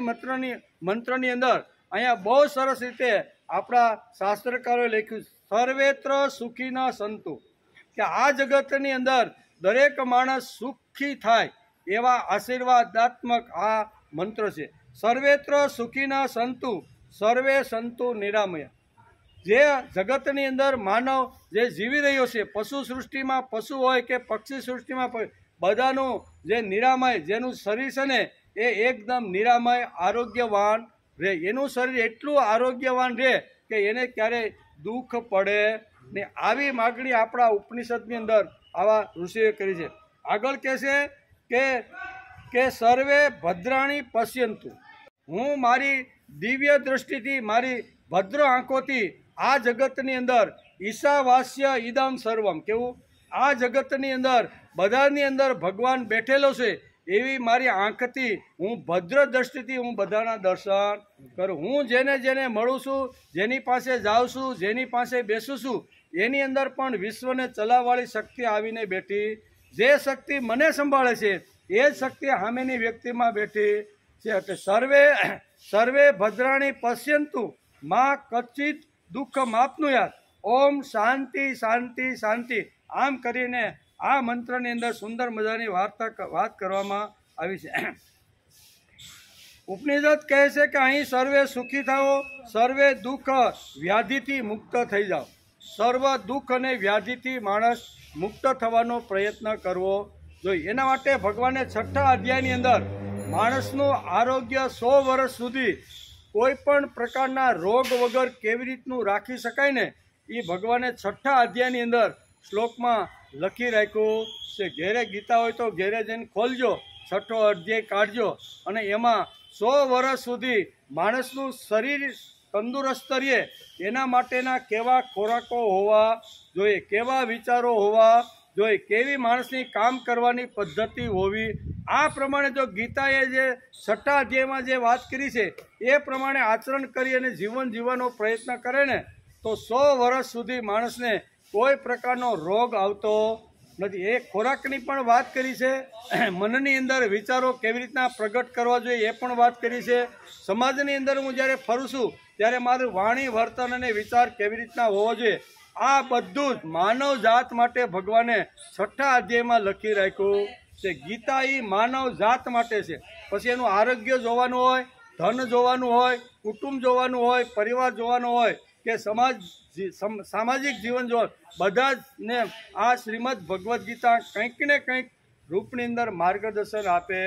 મંત્રની અંદર અહીંયા બહુ સરસ રીતે આપણા શાસ્ત્રકારોએ લખ્યું, સર્વેત્ર સુખીના સંતુ, કે આ જગતની અંદર દરેક માણસ સુખી થાય એવા આશીર્વાદાત્મક આ મંત્ર છે. સર્વેત્ર સુખીના સંતુ, સર્વે સંતુ નિરામયા. જે જગતની અંદર માનવ જે જીવી રહ્યો છે, પશુ સૃષ્ટિમાં પશુ હોય કે પક્ષી સૃષ્ટિમાં બધાનું જે નિરામય, જેનું શરીર છે ને એ એકદમ નિરામય આરોગ્યવાન રહે. એનું શરીર એટલું આરોગ્યવાન રહે કે એને ક્યારેય દુઃખ પડે ને. આવી માગણી આપણા ઉપનિષદની અંદર આવા ઋષિએ કરી છે. આગળ કહે છે કે સર્વે ભદ્રાણી પશ્યંતુ, હું મારી દિવ્ય દૃષ્ટિથી, મારી ભદ્ર આંખોથી આ જગતની અંદર ઈશાવાસ્ય ઇદમ સર્વમ, કેવું? આ જગતની અંદર બધાની અંદર ભગવાન બેઠેલો છે એવી મારી આંખથી હું ભદ્ર દ્રષ્ટિથી હું બધાના દર્શન કરું. હું જેને જેને મળું છું, જેની પાસે જાઉં છું, જેની પાસે બેસું છું, એની અંદર પણ વિશ્વને ચલાવવાળી શક્તિ આવીને બેઠી. જે શક્તિ મને સંભાળે છે એ જ શક્તિ સામેની વ્યક્તિમાં બેઠી છે. એટલે સર્વે ભદ્રાણી પશ્યંતુ માં કચ્ચિત દુઃખ માપનું યાદ. ઓમ શાંતિ શાંતિ શાંતિ. આમ કરીને આ મંત્રની અંદર સુંદર મજાની વાત કરવામાં આવી છે. ઉપનિષદ કહે છે કે અહીં સર્વે સુખી થાઓ, સર્વે દુઃખ વ્યાધિથી મુક્ત થઈ જાઓ. સર્વ દુઃખ અને વ્યાધિથી માણસ મુક્ત થવાનો પ્રયત્ન કરવો જોઈએ. એના માટે ભગવાને 6થા અધ્યાયની અંદર માણસનું આરોગ્ય 100 વર્ષ સુધી કોઈ પણ પ્રકારના રોગ વગર કેવી રીતનું રાખી શકાય ને એ ભગવાને 6થા અધ્યાયની અંદર શ્લોકમાં લખી રાખ્યું છે. ઘેરે ગીતા હોય તો ઘેરે જઈને ખોલજો, 6થો અધ્યાય કાઢજો અને એમાં 100 વર્ષ સુધી માણસનું શરીર તંદુરસ્ત રહે એના માટેના કેવા ખોરાકો હોવા જોઈએ, કેવા વિચારો હોવા જોઈએ, કેવી માણસની કામ કરવાની પદ્ધતિ હોવી. આ પ્રમાણે જો ગીતાએ જે 6થા અધ્યાયમાં જે વાત કરી છે એ પ્રમાણે આચરણ કરી અને જીવન જીવવાનો પ્રયત્ન કરે ને તો 100 વર્ષ સુધી માણસને કોઈ પ્રકારનો રોગ આવતો નથી. એ ખોરાકની પણ વાત કરી છે, મનની અંદર વિચારો કેવી રીતના પ્રગટ કરવા જોઈએ એ પણ વાત કરી છે. સમાજની અંદર હું જ્યારે ફરું છું ત્યારે મારું વાણી, વર્તન અને વિચાર કેવી રીતના હોવો જોઈએ, આ બધું જ માનવ જાત માટે ભગવાને 6થા અધ્યાયમાં લખી રાખ્યું છે. ગીતા એ માનવ જાત માટે છે. પછી એનું આરોગ્ય જોવાનું હોય, ધન જોવાનું હોય, કુટુંબ જોવાનું હોય, પરિવાર જોવાનો હોય કે સામાજિક જીવન જોવાનું, બધા જ ને આ શ્રીમદ ભગવદ્ ગીતા કંઈક ને કંઈક રૂપની અંદર માર્ગદર્શન આપે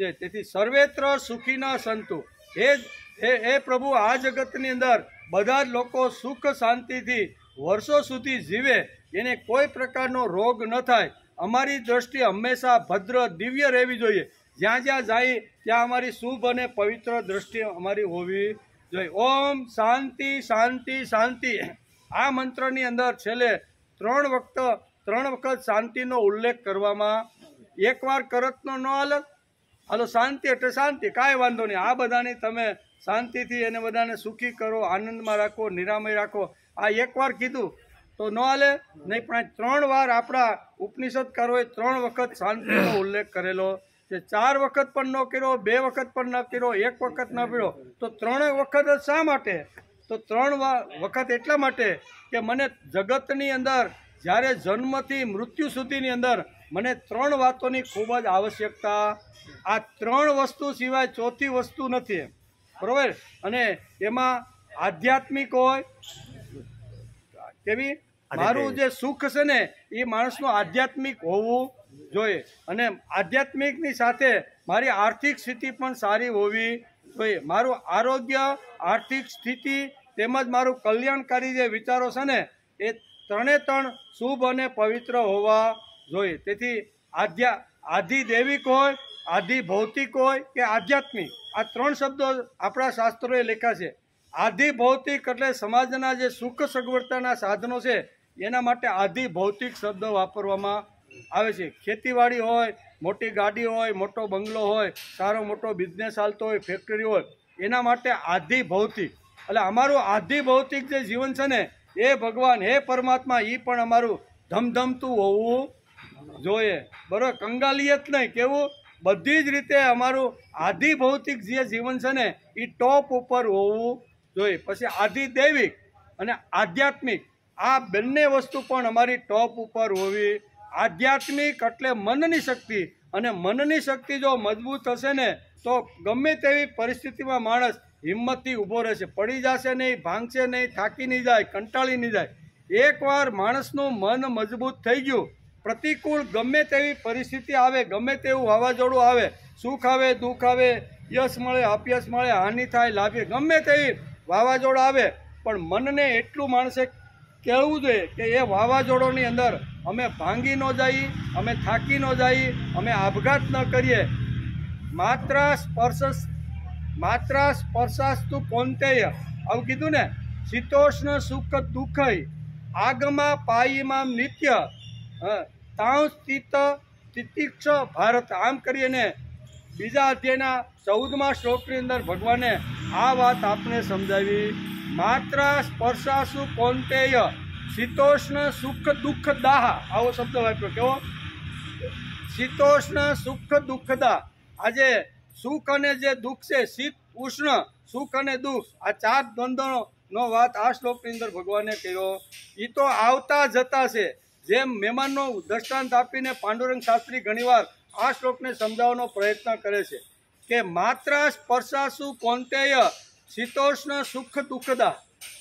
છે. તેથી સર્વેત્ર સુખીના સંતુ. હે પ્રભુ, આ જગતની અંદર બધા જ લોકો સુખ શાંતિથી વર્ષો સુધી જીવે, એને કોઈ પ્રકારનો રોગ ન થાય. અમારી દ્રષ્ટિ હંમેશા ભદ્ર દિવ્ય રહેવી જોઈએ. જ્યાં જ્યાં જાય ત્યાં અમારી શુભ અને પવિત્ર દ્રષ્ટિ અમારી હોવી જોઈએ. ઓમ શાંતિ શાંતિ શાંતિ. આ મંત્રની અંદર છેલ્લે 3 વખત શાંતિનો ઉલ્લેખ કરવામાં, એકવાર કરતનો ન હાલો શાંતિ એટલે શાંતિ, કાંઈ વાંધો નહીં, આ બધાની તમે શાંતિથી એને બધાને સુખી કરો, આનંદમાં રાખો, નિરામય રાખો. આ એકવાર કીધું તો ન હાલે નહીં, પણ 3 વાર આપણા ઉપનિષદકારોએ 3 વખત શાંતિનો ઉલ્લેખ કરેલો છે. 4 વખત પણ ન કર્યો, 2 વખત પણ ન કર્યો, 1 વખત ન કર્યો, તો 3 વખત જ શા માટે? તો 3 વખત એટલા માટે કે મને જગતની અંદર જ્યારે જન્મથી મૃત્યુ સુધીની અંદર મને 3 વાતોની ખૂબ જ આવશ્યકતા. આ 3 વસ્તુ સિવાય ચોથી વસ્તુ નથી, બરોબર? અને એમાં આધ્યાત્મિક હોય કેવી, મારું જે સુખ છે ને એ માણસનું આધ્યાત્મિક હોવું જોઈએ, અને આધ્યાત્મિકની સાથે મારી આર્થિક સ્થિતિ પણ સારી હોવી જોઈએ. મારું આરોગ્ય, આર્થિક સ્થિતિ તેમજ મારું કલ્યાણકારી જે વિચારો છે ને એ 3 શુભ અને પવિત્ર હોવા જોઈએ. તેથી આધિદૈવિક હોય, આધિ ભૌતિક હોય કે આધ્યાત્મિક, આ 3 શબ્દો આપણા શાસ્ત્રોએ લખ્યા છે. આધિ ભૌતિક એટલે સમાજના જે સુખ સગવડતાના સાધનો છે એના માટે આધિ ભૌતિક શબ્દ વાપરવામાં આવે છે. ખેતીવાડી હોય, મોટી ગાડી હોય, મોટો બંગલો હોય, સારો મોટો બિઝનેસ ચાલતો હોય, ફેક્ટરી હોય, એના માટે આધિ ભૌતિક. એટલે અમારું આધિ ભૌતિક જે જીવન છે ને એ ભગવાન, હે પરમાત્મા, એ પણ અમારું ધમધમતું હોવું જોઈએ, બરાબર? કંગાલિયત નહીં, કેવું બધી જ રીતે અમારું આધિ ભૌતિક જે જીવન છે ને એ ટોપ ઉપર હોવું જોઈએ. પછી આધિ દૈવિક અને આધ્યાત્મિક, આ બંને વસ્તુ પણ અમારી ટોપ ઉપર હોવી. આધ્યાત્મિક એટલે મનની શક્તિ, અને મનની શક્તિ જો મજબૂત હશે ને તો ગમે તેવી પરિસ્થિતિમાં માણસ હિંમતથી ઊભો રહેશે, પડી જશે નહીં, ભાંગશે નહીં, થાકી નહીં જાય, કંટાળી નહીં જાય. એકવાર માણસનું મન મજબૂત થઈ ગયું, પ્રતિકૂળ ગમે તેવી પરિસ્થિતિ આવે, ગમે તેવું વાવાઝોડું આવે, સુખ આવે, દુઃખ આવે, યશ મળે, અપયશ મળે, હાનિ થાય, લાભે, ગમે તેવી વાવાઝોડું આવે, પણ મનને એટલું માણસે કહેવું જોઈએ કે એ વાવાઝોડોની અંદર અમે ભાંગી ન જઈએ, અમે થાકી ન જઈએ, અમે આપઘાત ન કરીએ. માત્ર સ્પર્શાસ્તુ કૌંતેય, આવું કીધું ને, શીતોષ્ણ સુખ દુઃખય આગમા પાયીમાં નિત્ય તાવ સ્થિત તિતિક્ષ ભારત. આમ કરીને બીજા અધ્યાયના 14મા શ્લોકની અંદર ભગવાને આ વાત આપને સમજાવી. માત્ર સ્પર્શાસુ કૌંતેય શીતોષ્ણ સુખ દુઃખ દાહ, આવો શબ્દ વાપર્યો. કેવો? શીતોષ્ણ સુખ દુઃખ દાહ. આજે સુખ અને જે દુઃખ છે, શીત ઉષ્ણ, સુખ અને દુઃખ, આ 4 દ્વંદ્વનો વાત આ શ્લોકની અંદર ભગવાને કર્યો. એ તો આવતા જતા છે. જેમ મહેમાનનો દ્રષ્ટાંત આપીને પાંડુરંગ શાસ્ત્રી ઘણીવાર આ શ્લોકને સમજાવવાનો પ્રયત્ન કરે છે કે માત્ર સ્પર્શાસુ કૌંતેય શીતોષ્ણ સુખ દુઃખદા.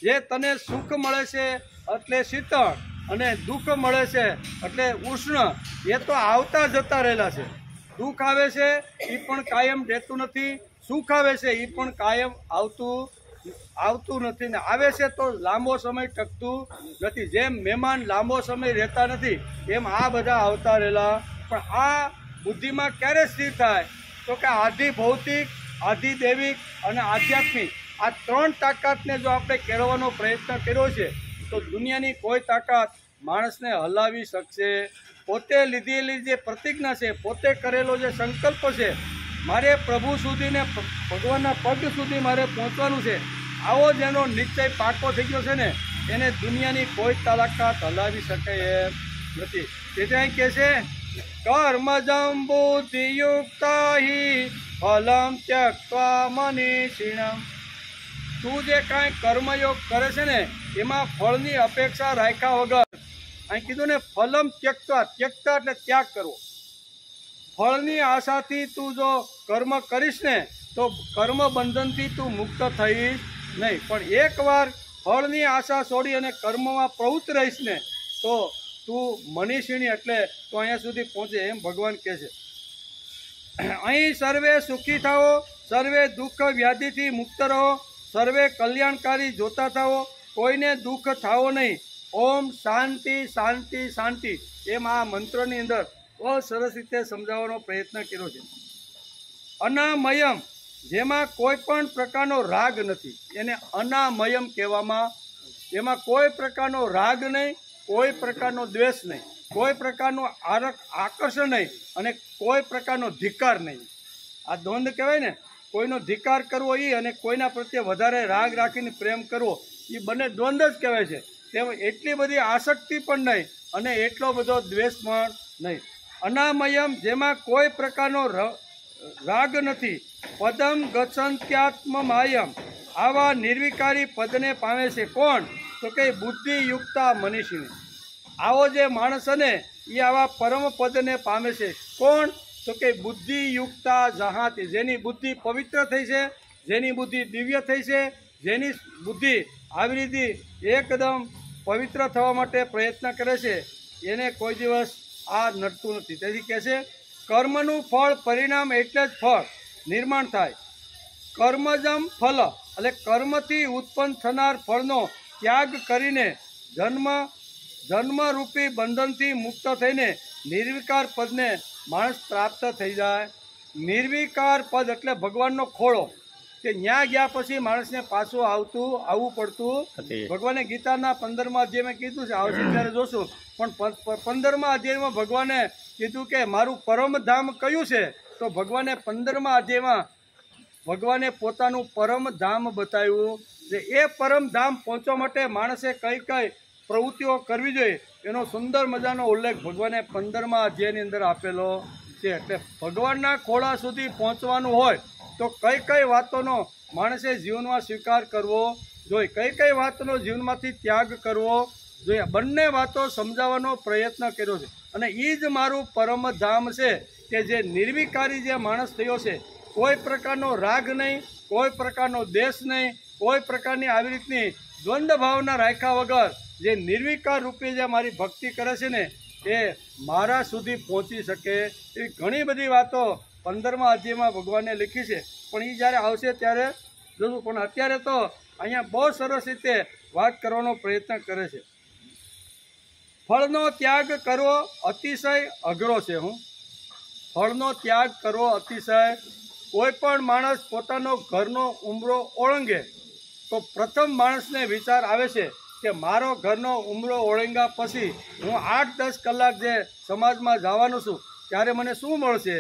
જે તને સુખ મળે છે એટલે શીતળ, અને દુઃખ મળે છે એટલે ઉષ્ણ, એ તો આવતા જતા રહેલા છે. દુઃખ આવે છે એ પણ કાયમ રહેતું નથી, સુખ આવે છે એ પણ કાયમ આવતું નથી, ને આવે છે તો લાંબો સમય ટકતું નથી. જેમ મહેમાન લાંબો સમય રહેતા નથી એમ આ બધા આવતા રહેલા. પણ આ બુદ્ધિમાં ક્યારે સ્થિર થાય? તો કે આધિ ભૌતિક, આધિ દૈવિક અને આધ્યાત્મિક, આ 3 તાકાતને જો આપણે કેળવવાનો પ્રયત્ન કર્યો છે તો દુનિયાની કોઈ તાકાત માણસને હલાવી શકશે. પોતે લીધેલી જે પ્રતિજ્ઞા છે, પોતે કરેલો જે સંકલ્પ છે, મારે પ્રભુ સુધી ને ભગવાનના પગ સુધી મારે પહોંચવાનું છે, આવો જેનો નિશ્ચય પાકો થઈ ગયો છે ને એને દુનિયાની કોઈ તાકાત હલાવી શકે એમ નથી. તેથી અહીં કહે છે કર્મજં બુદ્ધિયુક્તા હિ ફલમ ત્યક્ત્વા મનીષિણમ. તું જે કાંઈ કર્મયોગ કરે છે ને એમાં ફળની અપેક્ષા રાખ્યા વગર, અહીં કીધું ને ફલમ ત્યક્ત્વા, ત્યક્તા એટલે ત્યાગ કરવો. ફળની આશાથી તું જો કર્મ કરીશ ને તો કર્મ બંધનથી તું મુક્ત થઈશ નહીં. પણ એકવાર ફળની આશા છોડી અને કર્મમાં પ્રવૃત્ત રહીશ ને તો તું મનીષિણી એટલે તું અહીંયા સુધી પહોંચે એમ ભગવાન કહે છે. અહીં સર્વે સુખી થાઓ, સર્વે દુઃખ વ્યાધિથી મુક્ત રહો, સર્વે કલ્યાણકારી જોતા થાઓ, કોઈને દુઃખ થાવો નહીં. ઓમ શાંતિ શાંતિ શાંતિ, એમ આ મંત્રની અંદર બહુ સરસ રીતે સમજાવવાનો પ્રયત્ન કર્યો છે. અનામયમ, જેમાં કોઈ પણ પ્રકારનો રાગ નથી, એને અનામયમ કહેવામાં. એમાં કોઈ પ્રકારનો રાગ નહીં, કોઈ પ્રકારનો દ્વેષ નહીં, કોઈ પ્રકારનું આકર્ષણ નહીં અને કોઈ પ્રકારનો ધિક્કાર નહીં. આ દ્વંદ કહેવાય ને, કોઈનો ધિક્કાર કરવો એ અને કોઈના પ્રત્યે વધારે રાગ રાખીને પ્રેમ કરવો, એ બંને દ્વંદ જ કહેવાય છે. તેમાં એટલી બધી આસક્તિ પણ નહીં અને એટલો બધો દ્વેષ પણ નહીં. અનામયમ, જેમાં કોઈ પ્રકારનો રાગ નથી. પદમ ગચ્છન્ત્યાત્મમાયમ, આવા નિર્વિકારી પદને પામે છે કોણ? તો કે બુદ્ધિયુક્તા મનીષીને. આવો જે માણસ ને એ આવા પરમ પદને પામે છે કોણ? તો કે બુદ્ધિયુક્તા જહાતી, જેની બુદ્ધિ પવિત્ર થઈ છે, જેની બુદ્ધિ દિવ્ય થઈ છે, જેની બુદ્ધિ આવી રીતે એકદમ પવિત્ર થવા માટે પ્રયત્ન કરે છે, એને કોઈ દિવસ આ નડતું નથી. તેથી કહે છે કર્મનું ફળ પરિણામ એટલે જ ફળ નિર્માણ થાય. કર્મજમ ફલ, એટલે કર્મથી ઉત્પન્ન થનાર ફળનો ત્યાગ કરીને જન્મરૂપી બંધનથી મુક્ત થઈને નિર્વિકાર પદને માણસ પ્રાપ્ત થઈ જાય. નિર્વિકાર પદ એટલે ભગવાનનો ખોળો, કે ન્યા ગયા પછી માણસને પાછું આવવું પડતું. ભગવાને ગીતાના 15મા અધ્યાયમાં કીધું છે, આવશે ત્યારે જોશું, પણ 15મા અધ્યાયમાં ભગવાને કીધું કે મારું પરમધામ કયું છે? તો ભગવાને 15મા અધ્યાયમાં ભગવાને પોતાનું પરમધામ બતાવ્યું. એ પરમધામ પહોંચવા માટે માણસે કઈ કઈ પ્રવૃત્તિઓ કરવી જોઈએ એનો સુંદર મજાનો ઉલ્લેખ ભગવાને 15મા અધ્યાયની અંદર આપેલો છે. એટલે ભગવાનના ખોળા સુધી પહોંચવાનું હોય તો કઈ કઈ વાતોનો માણસે જીવનમાં સ્વીકાર કરવો જોઈએ, કઈ કઈ વાતનો જીવનમાંથી ત્યાગ કરવો જોઈએ, બંને વાતો સમજાવવાનો પ્રયત્ન કર્યો છે. અને એ જ મારું પરમધામ છે કે જે નિર્વિકારી જે માણસ થયો છે, કોઈ પ્રકારનો રાગ નહીં, કોઈ પ્રકારનો દેશ નહીં, કોઈ પ્રકારની આવી રીતની દ્વંદ્વ ભાવના રાખ્યા વગર જે નિર્વિકાર રૂપે જે મારી ભક્તિ કરે છે ને, એ મારા સુધી પહોંચી શકે. એવી ઘણી બધી વાતો 15મા અધ્યાયમાં ભગવાને લખી છે, પણ એ જ્યારે આવશે ત્યારે જોશું. પણ અત્યારે તો અહીંયા બહુ સરસ રીતે વાત કરવાનો પ્રયત્ન કરે છે. ફળનો ત્યાગ કરવો અતિશય અઘરો છે. ફળનો ત્યાગ કરવો અતિશય. કોઈ પણ માણસ પોતાનો ઘરનો ઉંબરો ઓળંગે તો પ્રથમ માણસને વિચાર આવે છે કે મારો ઘરનો ઉંબરો ઓળંગ્યા પછી હું 8-10 કલાક જે સમાજમાં જવાનું છું ત્યારે મને શું મળશે?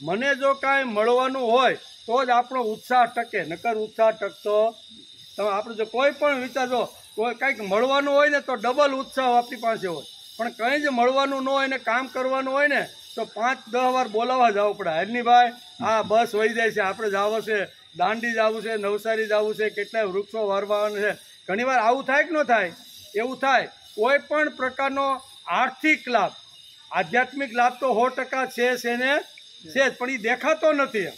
મને જો કાંઈ મળવાનું હોય તો જ આપણો ઉત્સાહ ટકે, નકર ઉત્સાહ ટકતો. તમે આપણે જો કોઈ પણ વિચારજો, કોઈ કંઈક મળવાનું હોય ને તો ડબલ ઉત્સાહ આપણી પાસે હોય, પણ કંઈ જ મળવાનું ન હોય ને કામ કરવાનું હોય ને તો 5-10 વાર બોલાવવા જવું પડે. હરની ભાઈ આ બસ વહી જાય છે, આપણે જવું છે, દાંડી જવું છે, નવસારી જવું છે, કેટલાય વૃક્ષો વાવવાના છે. ઘણીવાર આવું થાય કે ન થાય? એવું થાય. કોઈ પણ પ્રકારનો આર્થિક લાભ, આધ્યાત્મિક લાભ તો 100% છે ને છે જ, પણ એ દેખાતો નથી.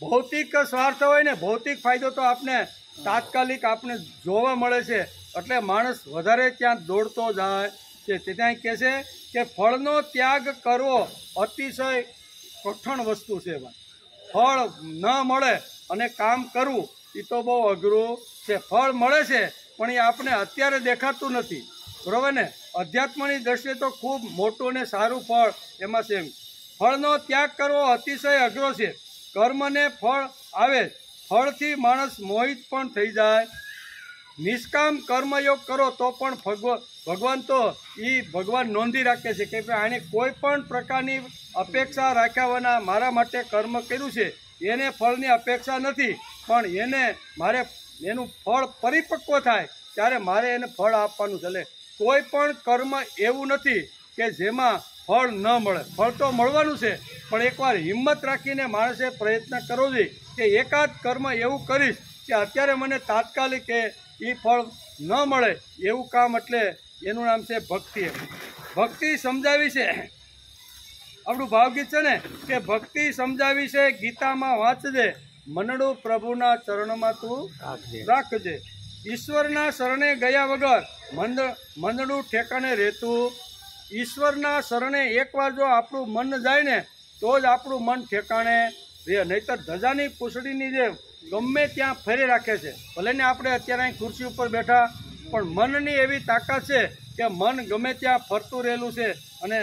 ભૌતિક સ્વાર્થ હોય ને, ભૌતિક ફાયદો તો આપણે તાત્કાલિક આપણે જોવા મળે છે, એટલે માણસ વધારે ત્યાં દોડતો જાય છે. ત્યાં કહે છે કે ફળનો ત્યાગ કરવો અતિશય કઠણ વસ્તુ છે. ફળ ન મળે અને કામ કરવું એ તો બહુ અઘરું છે. ફળ મળે છે પણ એ આપણે અત્યારે દેખાતું નથી, બરોબર ને? અધ્યાત્મની દ્રષ્ટિએ તો ખૂબ મોટું અને સારું ફળ એમાં છે. ફળનો ત્યાગ કરવો અતિશય અઘરો છે. કર્મને ફળ આવે, ફળથી માણસ મોહિત પણ થઈ જાય. નિષ્કામ કર્મયોગ કરો તો પણ ભગવાન તો ભગવાન નોંધી રાખે છે કે આને કોઈ પણ પ્રકારની અપેક્ષા રાખ્યા વિના મારા માટે કર્મ કર્યું છે, એને ફળની અપેક્ષા નથી, પણ એને મારે એનું ફળ પરિપક્વ થાય ત્યારે મારે એને ફળ આપવાનું ચાલે. કોઈ પણ કર્મ એવું નથી કે જેમાં ફળ ન મળે. ફળ તો મળવાનું છે, પણ એકવાર હિંમત રાખીને માણસે પ્રયત્ન કરવો જોઈએ કે એકાદ કર્મ એવું કરીશ કે અત્યારે મને તાત્કાલિક એ ફળ ન મળે એવું કામ, એટલે એનું નામ છે ભક્તિ. ભક્તિ સમજાવી છે, આપણું ભાવગીત છે ને કે ભક્તિ સમજાવી છે ગીતામાં વાંચજે, મનડું પ્રભુના ચરણમાં તું રાખજે. ઈશ્વરના શરણે ગયા વગર મનડું ઠેકાણે રહેતું. ઈશ્વરના શરણે એકવાર જો આપણું મન જાય ને તો જ આપણું મન ઠેકાણે રહે, નહીતર ધજાની પૂંછડીની જેમ ગમે ત્યાં ફેરી રાખે છે. ભલે ને આપણે અત્યારે અહીં ખુરશી ઉપર બેઠા, પણ મનની એવી તાકાત છે કે મન ગમે ત્યાં ફરતું રહેલું છે. અને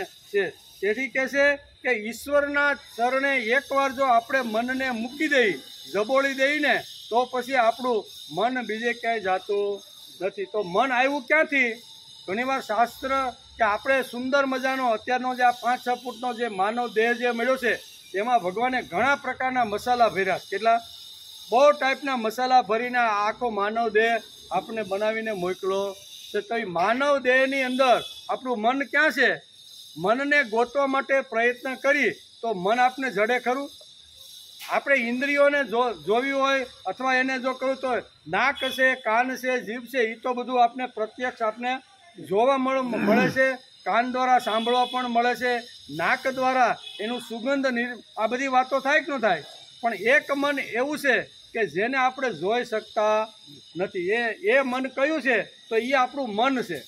તેથી કહે છે કે ઈશ્વરના ચરણે એકવાર જો આપણે મનને મૂકી દઈ, જબોળી દઈને, તો પછી આપણું મન બીજે ક્યાંય જાતું નથી. તો મન આવ્યું ક્યાંથી? ઘણીવાર શાસ્ત્ર કે આપણે સુંદર મજાનો અત્યારનો જે આ 5-6 ફૂટનો જે માનવ દેહ જે મળ્યો છે, એમાં ભગવાને ઘણા પ્રકારના મસાલા ભર્યા. કેટલા બહુ ટાઈપના મસાલા ભરીને આખો માનવ દેહ આપણે બનાવીને મોકલો છે. તો એ માનવ દેહની અંદર આપણું મન ક્યાં છે? મનને ગોતવા માટે પ્રયત્ન કરી તો મન આપને જડે ખરું? આપણે ઇન્દ્રિયોને જોવી હોય અથવા એને જો કહું તો નાક છે, કાન છે, જીભ છે, એ તો બધું આપને પ્રત્યક્ષ આપને જોવા મળે છે, કાન દ્વારા સાંભળવા પણ મળે છે, નાક દ્વારા એનું સુગંધ આ બધી વાતો થાય કે ન થાય? પણ એક મન એવું છે કે જેને આપણે જોઈ શકતા નથી. એ મન કયું છે? તો એ આપણું મન છે.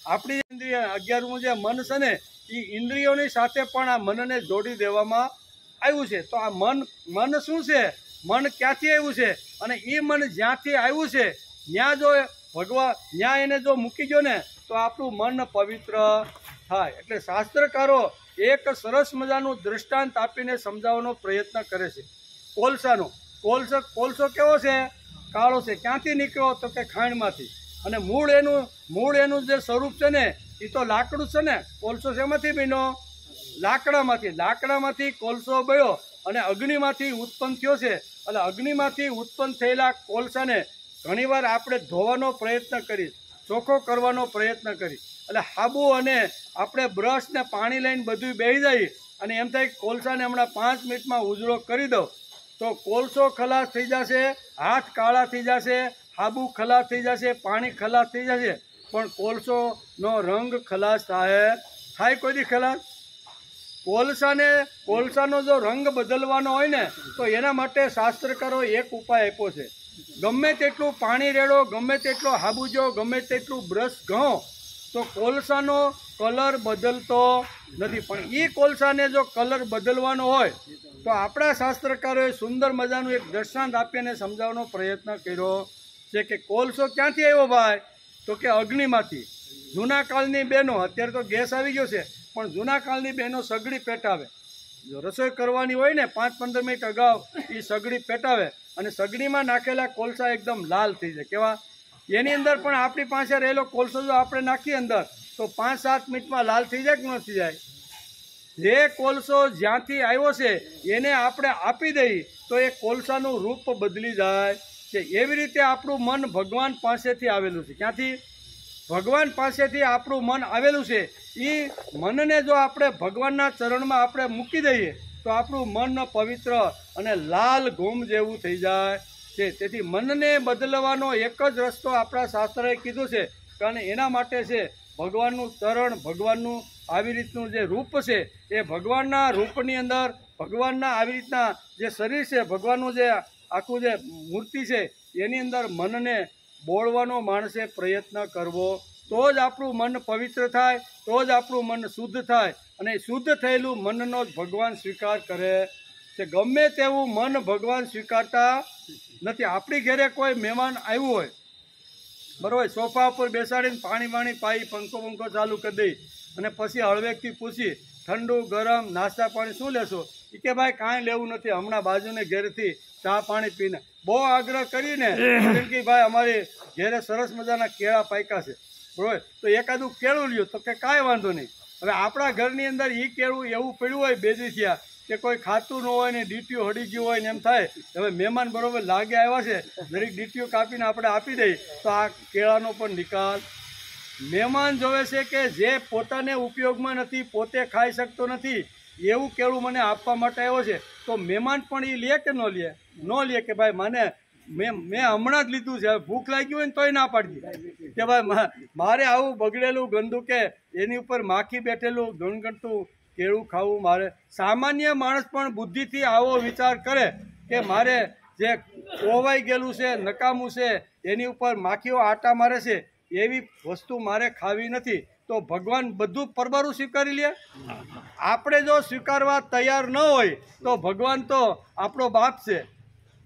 આપણી ઇન્દ્રિય 11મું જે મન છે ને, એ ઇન્દ્રિયોની સાથે પણ આ મનને જોડી દેવામાં આવ્યું છે. તો આ મન શું છે? મન ક્યાંથી આવ્યું છે? અને એ મન જ્યાંથી આવ્યું છે ત્યાં જો ભગવાન ત્યાં એને જો મૂકી ગયો ને, તો આપણું મન પવિત્ર થાય. એટલે શાસ્ત્રકારો એક સરસ મજાનું દૃષ્ટાંત આપીને સમજાવવાનો પ્રયત્ન કરે છે. કોલસાનો કોલસો કેવો છે? કાળો છે. ક્યાંથી નીકળ્યો? તો કે ખાણમાંથી. અને મૂળ એનું જે સ્વરૂપ છે ને, એ તો લાકડું છે ને. કોલસો શેમાંથી બન્યો? લાકડામાંથી કોલસો બળ્યો અને અગ્નિમાંથી ઉત્પન્ન થયો છે. એટલે અગ્નિમાંથી ઉત્પન્ન થયેલા કોલસાને ઘણીવાર આપણે ધોવાનો પ્રયત્ન કરી, ચોખ્ખો કરવાનો પ્રયત્ન કરી, એટલે હાબુ અને આપણે બ્રશ ને પાણી લઈને બધું બેસી જાય અને એમ થાય કોલસાને હમણાં 5 મિનિટમાં ઉજળો કરી દો, તો કોલસો ખલાસ થઈ જશે, હાથ કાળા થઈ જશે, હાબુ ખલાસ થઈ જશે, પાણી ખલાસ થઈ જશે, પણ કોલસોનો રંગ ખલાસ થાય કોઈ દી ખલાસ? કોલસાનો જો રંગ બદલવાનો હોય ને, તો એના માટે શાસ્ત્રકારો એક ઉપાય આપ્યો છે. ગમે તેટલું પાણી રેડો, ગમે તેટલો હાબુજો, ગમે તેટલું બ્રશ ઘો, તો કોલસાનો કલર બદલતો નથી. પણ એ કોલસાને જો કલર બદલવાનો હોય તો આપણા શાસ્ત્રકારોએ સુંદર મજાનું એક દ્રષ્ટાંત આપીને સમજાવવાનો પ્રયત્ન કર્યો છે કે કોલસો ક્યાંથી આવ્યો ભાઈ? તો કે અગ્નિમાંથી. જૂના કાળની બહેનો, અત્યારે તો ગેસ આવી ગયો છે, પણ જૂના કાળની બહેનો સગડી પેટાવે. જો રસોઈ કરવાની હોય ને 5-15 મિનિટ અગાઉ એ સગડી પેટાવે અને સગડીમાં નાખેલા કોલસા એકદમ લાલ થઈ જાય. કેવા? એની અંદર પણ આપણી પાસે રહેલો કોલસો જો આપણે નાખીએ અંદર, તો 5-7 મિનિટમાં લાલ થઈ જાય કે ન થઈ જાય? જે કોલસો જ્યાંથી આવ્યો છે એને આપણે આપી દઈએ તો એ કોલસાનું રૂપ બદલી જાય છે. એવી રીતે આપણું મન ભગવાન પાસેથી આવેલું છે. ક્યાંથી? ભગવાન પાસેથી આપણું મન આવેલું છે. એ મનને જો આપણે ભગવાનના ચરણમાં આપણે મૂકી દઈએ તો આપણું મન પવિત્ર અને લાલ ઘૂમ જેવું થઈ જાય છે. તેથી મનને બદલવાનો એક જ રસ્તો આપણા શાસ્ત્રએ કીધું છે, કારણ એના માટે છે ભગવાનનું ચરણ, ભગવાનનું આવી રીતનું જે રૂપ છે, એ ભગવાનના રૂપની અંદર ભગવાનના આવી રીતના જે શરીર છે, ભગવાનનું જે આખું જે મૂર્તિ છે, એની અંદર મનને બોળવાનો માણસે પ્રયત્ન કરવો, તો જ આપણું મન પવિત્ર થાય, તો જ આપણું મન શુદ્ધ થાય. અને શુદ્ધ થયેલું મનનો જ ભગવાન સ્વીકાર કરે છે. ગમે તેવું મન ભગવાન સ્વીકારતા નથી. આપણી ઘરે કોઈ મહેમાન આવ્યું હોય, બરાબર, સોફા ઉપર બેસાડીને પાણી પાઈ, પંખો ચાલુ કરી દઈ અને પછી હળવેકથી પૂછી ઠંડુ ગરમ નાસ્તા પાણી શું લેશો? એ કે ભાઈ કાંઈ લેવું નથી, હમણાં બાજુને ઘેરથી ચા પાણી પીને. બહુ આગ્રહ કરીને કેમ કે ભાઈ અમારી ઘેરે સરસ મજાના કેળા પાક્યા છે, બરોબર, તો એકાદું કેળું લ્યો, તો કે કાંઈ વાંધો નહીં. હવે આપણા ઘરની અંદર એ કેળું એવું પડ્યું હોય 2 દી થયા કે કોઈ ખાતું ન હોય ને ડીટીઓ હડી ગયું હોય ને એમ થાય હવે મહેમાન બરોબર લાગે આવ્યા છે, દરેક ડીટીઓ કાપીને આપણે આપી દઈએ તો આ કેળાનો પણ નિકાલ. મહેમાન જોવે છે કે જે પોતાને ઉપયોગમાં નથી, પોતે ખાઈ શકતો નથી, એવું કેળું મને આપવા માટે આવ્યો છે, તો મહેમાન પણ એ લે કે ન લે? ન લે કે ભાઈ મેં હમણાં જ લીધું છે, ભૂખ લાગી હોય ને તોય ના પાડજી કે ભાઈ મારે આવું બગડેલું ગંદુ કે એની ઉપર માખી બેઠેલું ગણગણતું કેળું ખાવું મારે. સામાન્ય માણસ પણ બુદ્ધિથી આવો વિચાર કરે કે મારે જે કોવાઈ ગયેલું છે, નકામું છે, એની ઉપર માખીઓ આટા મારે છે, એવી વસ્તુ મારે ખાવી નથી. તો ભગવાન બધું પરબારું સ્વીકારી લે? આપણે જો સ્વીકારવા તૈયાર ન હોય તો ભગવાન તો આપણો બાપ છે.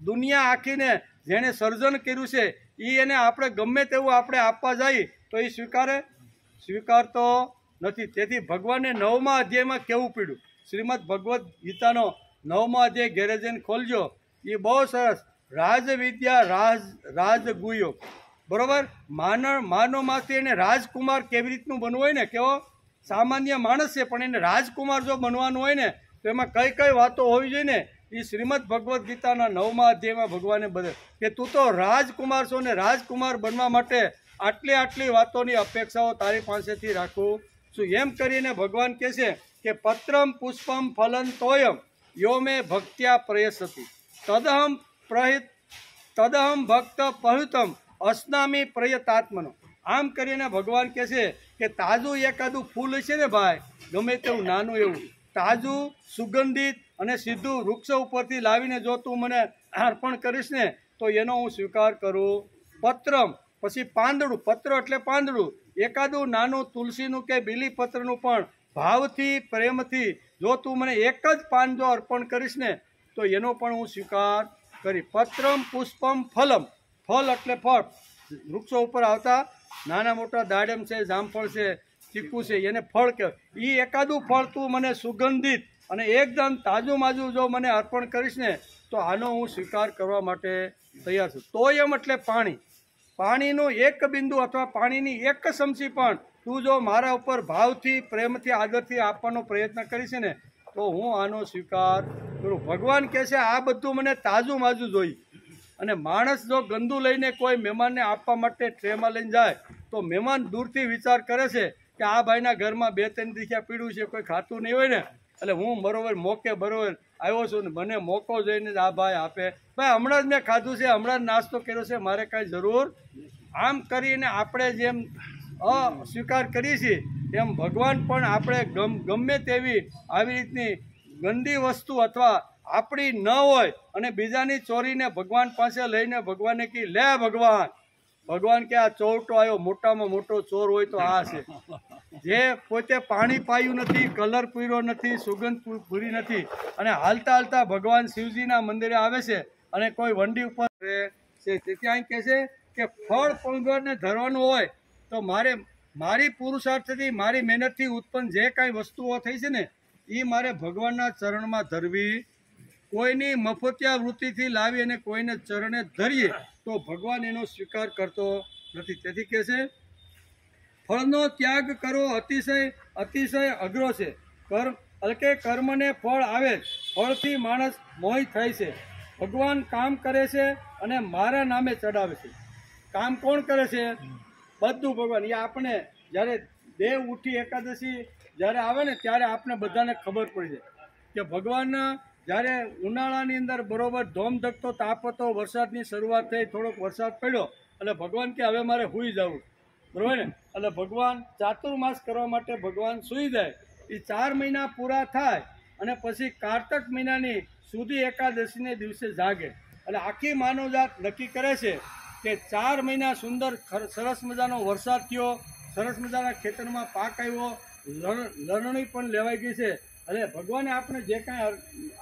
દુનિયા આખીને જેણે સર્જન કર્યું છે એ એને આપણે ગમે તેવું આપણે આપવા જઈએ તો એ સ્વીકારતો નથી. તેથી ભગવાને 9મા અધ્યાયમાં કહેવું પડ્યું, શ્રીમદ ભગવદ્ ગીતાનો 9મો અધ્યાય ઘેરે જઈને ખોલજો. એ બહુ સરસ રાજવિદ્યા રાજગુહ્યો, બરોબર. માનવમાંથી એને રાજકુમાર કેવી રીતનું બનવું હોય ને, કેવો સામાન્ય માણસ છે પણ એને રાજકુમાર જો બનવાનું હોય ને તો એમાં કઈ કઈ વાતો હોવી જોઈએ ને, એ શ્રીમદ ભગવદ્ ગીતાના 9મા અધ્યાયમાં ભગવાને બધે કે તું તો રાજકુમાર છો ને રાજકુમાર બનવા માટે આટલી વાતોની અપેક્ષાઓ તારી પાસેથી રાખું છું. એમ કરીને ભગવાન કહે છે કે પત્રમ પુષ્પમ ફલન તોયમ યો મે ભક્ત્યા પ્રયસતી તદહમ ભક્ત પહુતમ અસ્નામી પ્રયતાત્મનો. આમ કરીને ભગવાન કહે છે કે તાજું એકાદું ફૂલ છે ને ભાઈ, ગમે તેવું નાનું એવું તાજું સુગંધિત અને સીધું વૃક્ષ ઉપરથી લાવીને જો તું મને અર્પણ કરીશ ને તો એનો હું સ્વીકાર કરું. પત્રમ, પછી પાંદડું, પત્ર એટલે પાંદડું, એકાદું નાનું તુલસીનું કે બીલીપત્રનું પણ ભાવથી પ્રેમથી જો તું મને એક જ પાન જો અર્પણ કરીશ ને તો એનો પણ હું સ્વીકાર કરી. પત્રમ પુષ્પમ ફલમ, ફલ એટલે ફળ, વૃક્ષો ઉપર આવતા નાના મોટા દાડમ છે, જામફળ છે, ચીકુ છે, એને ફળ કહેવાય. એ એકાદું ફળ તું મને સુગંધિત અને એકદમ તાજું માજું જો મને અર્પણ કરીશ ને તો આનો હું સ્વીકાર કરવા માટે તૈયાર છું. તોયમ એટલે પાણી, પાણીનું એક બિંદુ અથવા પાણીની એક ચમચી પણ તું જો મારા ઉપર ભાવથી પ્રેમથી આદરથી આપવાનો પ્રયત્ન કરીશ ને તો હું આનો સ્વીકાર કરું. ભગવાન કહે છે આ બધું મને તાજું માજું જોઈ. અને માણસ જો ગંદુ લઈને કોઈ મહેમાનને આપવા માટે ટ્રેમાં લઈને જાય તો મહેમાન દૂરથી વિચાર કરે છે કે આ ભાઈના ઘરમાં 2-3 દિવસ પીડ્યું છે, કોઈ ખાતું નહીં હોય ને, એટલે હું બરોબર મોકે બરોબર આવ્યો છું ને મને મોકો જોઈને આ ભાઈ આપે, ભાઈ હમણાં જ મેં ખાધું છે, હમણાં જ નાસ્તો કર્યો છે, મારે કાંઈ જરૂર. આમ કરીને આપણે જેમ અસ્વીકાર કરીએ છીએ એમ ભગવાન પણ આપણે ગમે તેવી આવી રીતની ગંદી વસ્તુ અથવા આપણી ન હોય અને બીજાની ચોરીને ભગવાન પાસે લઈને ભગવાનને કહી લે ભગવાન કે આ ચોરટો આવ્યો, મોટામાં મોટો ચોર હોય તો આ છે, જે પોતે પાણી પાયું નથી, કલર પૂર્યો નથી, સુગંધ પૂરી નથી અને હાલતા ભગવાન શિવજીના મંદિરે આવે છે અને કોઈ વંડી ઉપર છે ત્યાં કહે છે કે ફળ પંગરને ધરવાનું હોય તો મારી પુરુષાર્થથી મારી મહેનતથી ઉત્પન્ન જે કાંઈ વસ્તુઓ થઈ છે ને એ મારે ભગવાનના ચરણમાં ધરવી. કોઈની મફતિયા વૃત્તિથી લાવી અને કોઈને ચરણે ધરીએ તો ભગવાન એનો સ્વીકાર કરતો નથી. તેથી કહે છે ફળનો ત્યાગ કરો અતિશય અઘરો છે, કર્મને ફળ આવે, ફળથી માણસ મોહિત થાય છે. ભગવાન કામ કરે છે અને મારા નામે ચડાવે છે. કામ કોણ કરે છે? બધું ભગવાન. એ આપણે જ્યારે દેવ ઉઠી એકાદશી જ્યારે આવે ને ત્યારે આપણે બધાને ખબર પડી જાય કે ભગવાનના જ્યારે ઉનાળાની અંદર બરોબર ધોમધકતો તાપ હતો, વરસાદની શરૂઆત થઈ, થોડોક વરસાદ પડ્યો એટલે ભગવાન કે હવે મારે સૂઈ જવું, બરોબર ને, એટલે ભગવાન ચાતુર્માસ કરવા માટે ભગવાન સૂઈ જાય. એ 4 મહિના પૂરા થાય અને પછી કારતક મહિનાની સુધી એકાદશીને દિવસે જાગે. એટલે આખી માનવજાત નક્કી કરે છે કે 4 મહિના સુંદર સરસ મજાનો વરસાદ થયો, સરસ મજાના ખેતરમાં પાક આવ્યો, લણણી પણ લેવાઈ ગઈ છે. એટલે ભગવાને આપણે જે કાંઈ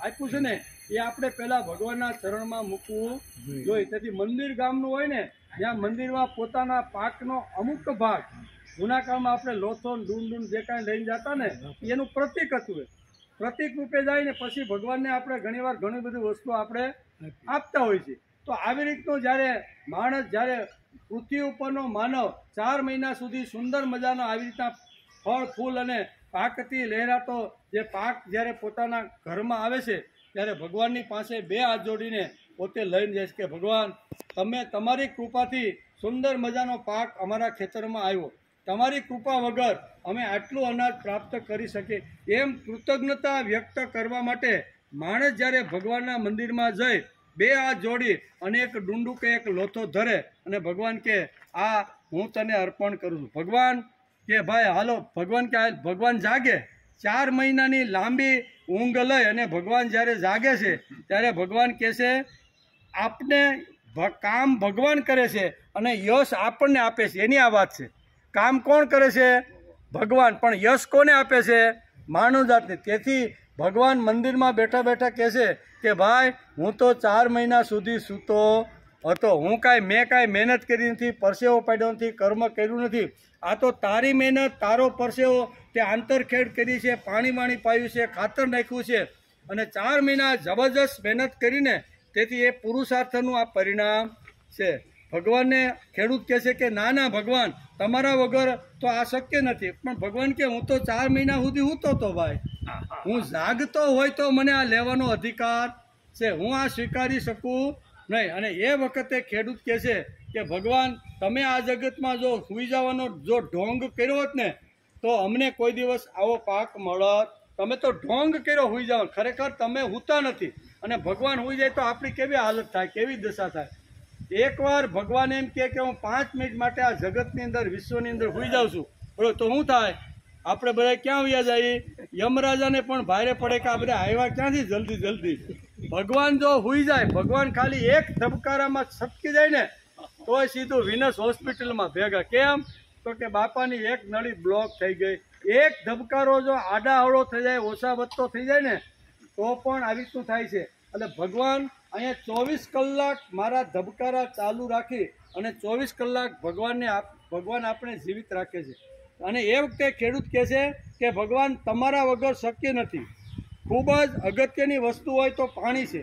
આપ્યું છે ને એ આપણે પહેલાં ભગવાનના ચરણમાં મૂકવું જોઈએ. તેથી મંદિર ગામનું હોય ને જ્યાં મંદિરમાં પોતાના પાકનો અમુક ભાગ જૂના કાળમાં આપણે લોથો ડૂન જે કાંઈ લઈને જતા ને એનું પ્રતીક હતું, પ્રતીક રૂપે જાય ને પછી ભગવાનને આપણે ઘણીવાર ઘણી બધી વસ્તુ આપણે આપતા હોય છે. તો આવી રીતનું જ્યારે પૃથ્વી ઉપરનો માનવ 4 મહિના સુધી સુંદર મજાનો આવી રીતના ફળ ફૂલ અને પાકથી લહેરાતો જે પાક જ્યારે પોતાના ઘરમાં આવે છે ત્યારે ભગવાનની પાસે 2 હાથ જોડીને પોતે લઈને જાય છે કે ભગવાન તમે તમારી કૃપાથી સુંદર મજાનો પાક અમારા ખેતરમાં આવ્યો, તમારી કૃપા વગર અમે આટલું અનાજ પ્રાપ્ત કરી શકીએ. એમ કૃતજ્ઞતા વ્યક્ત કરવા માટે માણસ જ્યારે ભગવાનના મંદિરમાં જઈ 2 હાથ જોડી અને એક ડુંડું કે એક લોથો ધરે અને ભગવાન કે આ હું તને અર્પણ કરું છું. ભગવાન કે ભાઈ હાલો, ભગવાન જાગે 4 મહિનાની લાંબી ઊંઘ લઈ અને ભગવાન જ્યારે જાગે છે ત્યારે ભગવાન કહે છે આપને કામ ભગવાન કરે છે અને યશ આપણને આપે છે. એની આ વાત છે. કામ કોણ કરે છે? ભગવાન. પણ યશ કોને આપે છે? માનવજાતને. તેથી ભગવાન મંદિરમાં બેઠા બેઠા કહે છે કે ભાઈ હું તો 4 મહિના સુધી સૂતો હતો. મેં કાંઈ મહેનત કરી નથી, પરસેવો પાડ્યો નથી, કર્મ કર્યું નથી. આ તો તારી મહેનત, તારો પરસેવો, તે આંતરખેડ કરી છે, પાણી પાયું છે, ખાતર નાખ્યું છે અને 4 મહિના જબરજસ્ત મહેનત કરીને તેથી એ પુરુષાર્થનું આ પરિણામ છે. ભગવાનને ખેડૂત કહે છે કે ના ભગવાન, તમારા વગર તો આ શક્ય નથી. પણ ભગવાન કે હું તો 4 મહિના સુધી સૂતો હતો ભાઈ, હું જાગતો હોય તો મને આ લેવાનો અધિકાર છે, હું આ સ્વીકારી શકું નહીં. અને એ વખતે ખેડૂત કહે છે કે ભગવાન, તમે આ જગતમાં જો સૂઈ જવાનો જો ઢોંગ કર્યો હોત ને તો અમને કોઈ દિવસ આવો પાક મળત. તમે તો ઢોંગ કર્યો સૂઈ જાવ, ખરેખર તમે સૂતા નથી. અને ભગવાન સૂઈ જાય તો આપણી કેવી હાલત થાય, કેવી દશા થાય. એકવાર ભગવાન એમ કહે કે હું 5 મિનિટ માટે આ જગતની અંદર, વિશ્વની અંદર સૂઈ જાઉં છું, બરોબર, તો શું થાય? આપણે બધા ક્યાં વ્યા જઈએ? યમરાજાને પણ ભારે પડે કે આ બધા આવ્યા ક્યાંથી જલ્દી. ભગવાન જો સૂઈ જાય, ભગવાન ખાલી એક ધબકારામાં છટકી જાય ને તોય સીધું વિનસ હોસ્પિટલમાં ભેગા. કેમ? તો કે બાપાની એક નળી બ્લોક થઈ ગઈ. એક ધબકારો જો આડાહળો થઈ જાય, ઓછા વધતો થઈ જાય ને તો પણ આવી રીતનું થાય છે. એટલે ભગવાન અહીંયા 24 કલાક મારા ધબકારા ચાલુ રાખી અને 24 કલાક ભગવાન આપણે જીવિત રાખે છે. અને એ વખતે ખેડૂત કહે છે કે ભગવાન, તમારા વગર શક્ય નથી. ખૂબ જ અગત્યની વસ્તુ હોય તો પાણી છે.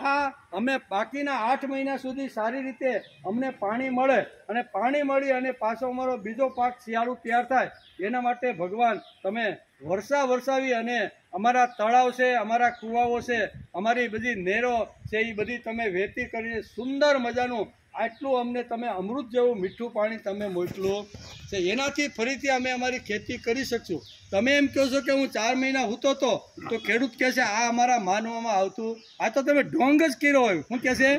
આ અમે બાકીના 8 મહિના સુધી સારી રીતે અમને પાણી મળે અને પાણી મળી અને પાછો અમારો બીજો પાક શિયાળુ તૈયાર થાય એના માટે ભગવાન તમે વરસાવી અને અમારા તળાવ છે, અમારા કૂવાઓ છે, અમારી બધી નહેરો છે, એ બધી તમે વહેતી કરીને સુંદર મજાનું આટલું અમને તમે અમૃત જેવું મીઠું પાણી તમે મોકલું છે. એનાથી ફરીથી અમે અમારી ખેતી કરી શકશું. તમે એમ કહો છો કે હું 4 મહિના સૂતો હતો, તો ખેડૂત કહે છે આ અમારા માનવામાં આવતું, આ તો તમે ઢોંગ જ કર્યો હોય. શું કહે છે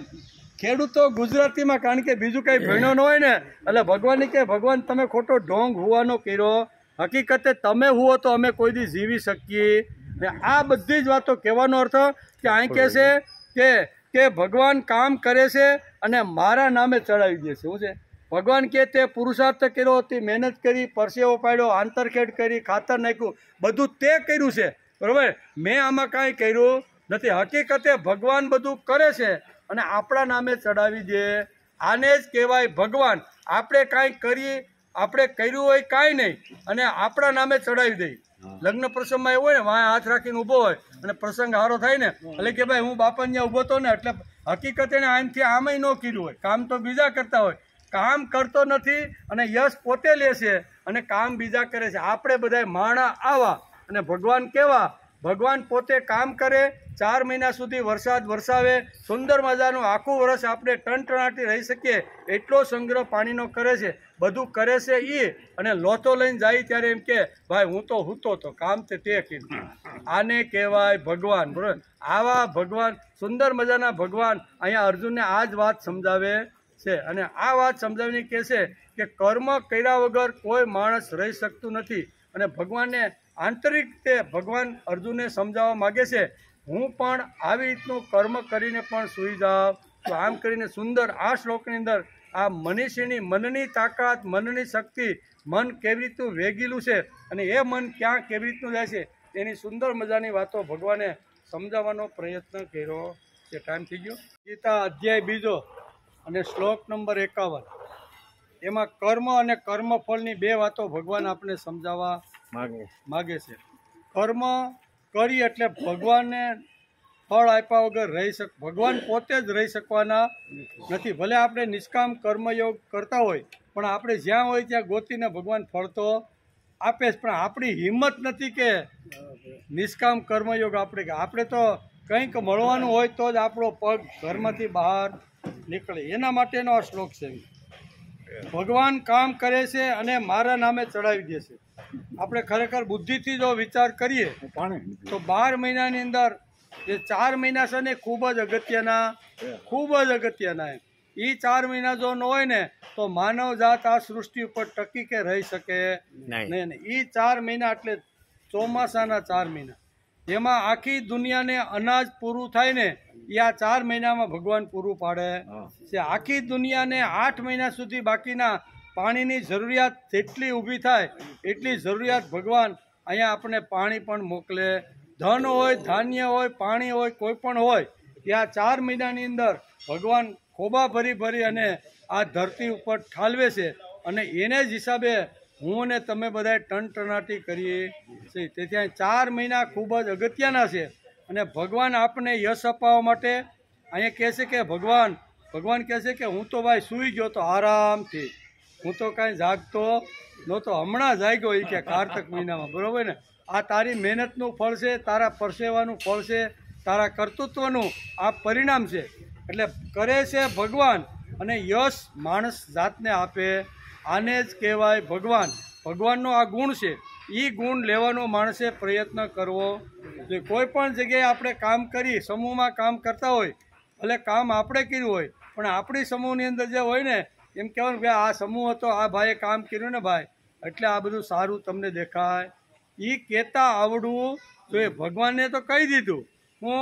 ખેડૂત તો ગુજરાતીમાં? કારણ કે બીજું કંઈ ભણ્યો ન હોય ને, એટલે ભગવાન કે ભગવાન તમે ખોટો ઢોંગ હોવાનો કર્યો. હકીકતે તમે હુઓ તો અમે કોઈ દી જીવી શકીએ. ને આ બધી જ વાતો કહેવાનો અર્થ કે અહીં કહે છે કે ભગવાન કામ કરે છે અને મારા નામે ચડાવી દે છે. શું છે? ભગવાન કે તે પુરુષાર્થ કર્યો, તે મહેનત કરી, પરસેવો પાડ્યો, આંતરખેડ કરી, ખાતર નાખ્યું, બધું તે કર્યું છે, બરાબર. મેં આમાં કાંઈ કર્યું નથી. હકીકતે ભગવાન બધું કરે છે અને આપણા નામે ચડાવી દે. આને જ કહેવાય ભગવાન. આપણે કાંઈ કરીએ, આપણે કર્યું હોય કાંઈ નહીં અને આપણા નામે ચડાવી દઈએ. લગ્ન પ્રસંગમાં એવું હોય ને, વાંહે હાથ રાખીને ઊભો હોય અને પ્રસંગ સારો થાય ને એટલે કે ભાઈ હું બાપાને ત્યાં ઊભો હતો ને, એટલે હકીકતે આમથી આમાંય ન કર્યું હોય, કામ તો બીજા કરતા હોય. કામ કરતો નથી અને યશ પોતે લે છે અને કામ બીજા કરે છે. આપણે બધા માણા આવા અને ભગવાન કેવા? ભગવાન પોતે કામ કરે, 4 મહિના સુધી વરસાદ વરસાવે, સુંદર મજાનું આખું વર્ષ આપણે ટણટણાટી રહી શકીએ એટલો સંગ્રહ પાણીનો કરે છે. બધું કરે છે એ અને લોથો લઈને જાય ત્યારે એમ કે ભાઈ હું તો હૂતો હતો, કામ તે કર્યું. આને કહેવાય ભગવાન, બરાબર. આવા ભગવાન, સુંદર મજાના ભગવાન અહીંયા અર્જુનને આ જ વાત સમજાવે છે. અને આ વાત સમજાવીને કહે છે કે કર્મ કર્યા વગર કોઈ માણસ રહી શકતું નથી. અને ભગવાનને આંતરિક રીતે ભગવાન અર્જુનને સમજાવવા માગે છે હું પણ આવી રીતનું કર્મ કરીને પણ સૂઈ જાઉં. તો આમ કરીને સુંદર આ શ્લોકની અંદર આ મનીષીની મનની તાકાત, મનની શક્તિ, મન કેવી રીતનું વેગીલું છે અને એ મન ક્યાં કેવી રીતનું જાય છે એની સુંદર મજાની વાતો ભગવાને સમજાવવાનો પ્રયત્ન કર્યો છે. ટાઈમ થઈ ગયો. ગીતા અધ્યાય 2 અને શ્લોક નંબર 51, એમાં કર્મ અને કર્મફળની 2 વાતો ભગવાન આપણે સમજાવવા માગે છે. કર્મ કરી એટલે ભગવાનને ફળ આપ્યા વગર ભગવાન પોતે જ રહી શકવાના નથી. ભલે આપણે નિષ્કામ કર્મયોગ કરતા હોય પણ આપણે જ્યાં હોય ત્યાં ગોતીને ભગવાન ફળ તો આપે જ. પણ આપણી હિંમત નથી કે નિષ્કામ કર્મયોગ આપણે તો કંઈક મળવાનું હોય તો જ આપણો પગ ઘરમાંથી બહાર નીકળે. એના માટેનો આ શ્લોક છે. ભગવાન કામ કરે છે અને મારા નામે ચડાવી દે છે. આપણે ખરેખર બુદ્ધિથી જો વિચાર કરીએ તો 12 મહિનાની અંદર જે 4 મહિના છે ને ખૂબ જ અગત્યના એ 4 મહિના જો ન હોય ને તો માનવ જાત આ સૃષ્ટિ ઉપર ટકી કે રહી શકે નહીં. એ 4 મહિના એટલે ચોમાસાના 4 મહિના જેમાં આખી દુનિયાને અનાજ પૂરું થાય ને એ આ 4 મહિનામાં ભગવાન પૂરું પાડે છે. આખી દુનિયાને 8 મહિના સુધી બાકીના પાણીની જરૂરિયાત જેટલી ઊભી થાય એટલી જરૂરિયાત ભગવાન અહીંયા આપણે પાણી પણ મોકલે. ધન હોય, ધાન્ય હોય, પાણી હોય, કોઈ પણ હોય એ આ 4 મહિનાની અંદર ભગવાન ખોબા ભરી ભરી અને આ ધરતી ઉપર ઠાલવે છે અને એને જ હિસાબે હું અને તમે બધાએ ટણટણાટી કરીએ છીએ. તેથી આ 4 મહિના ખૂબ જ અગત્યના છે અને ભગવાન આપણને યશ અપાવવા માટે અહીંયા કહે છે કે ભગવાન કહે છે કે હું તો ભાઈ સૂઈ ગયો તો આરામથી, હું તો કાંઈ જાગતો નહોતો, હમણાં જાગ્યો એ કે કારતક મહિનામાં, બરાબર ને. આ તારી મહેનતનું ફળ છે, તારા પરસેવાનું ફળ છે, તારા કર્તૃત્વનું આ પરિણામ છે. એટલે કરે છે ભગવાન અને યશ માણસ જાતને આપે, આને જ કહેવાય ભગવાન. ભગવાનનો આ ગુણ છે, એ ગુણ લેવાનો માણસે પ્રયત્ન કરવો જોઈએ. કોઈ પણ જગ્યાએ આપણે કામ કરી, સમૂહમાં કામ કરતા હોય, ભલે કામ આપણે કર્યું હોય પણ આપણી સમૂહની અંદર જે હોય ને એમ કહેવાનું કે આ સમૂહ હતો, આ ભાઈએ કામ કર્યું ને ભાઈ, એટલે આ બધું સારું તમને દેખાય, એ કહેતા આવડવું જોઈએ. ભગવાનને તો કહી દીધું હું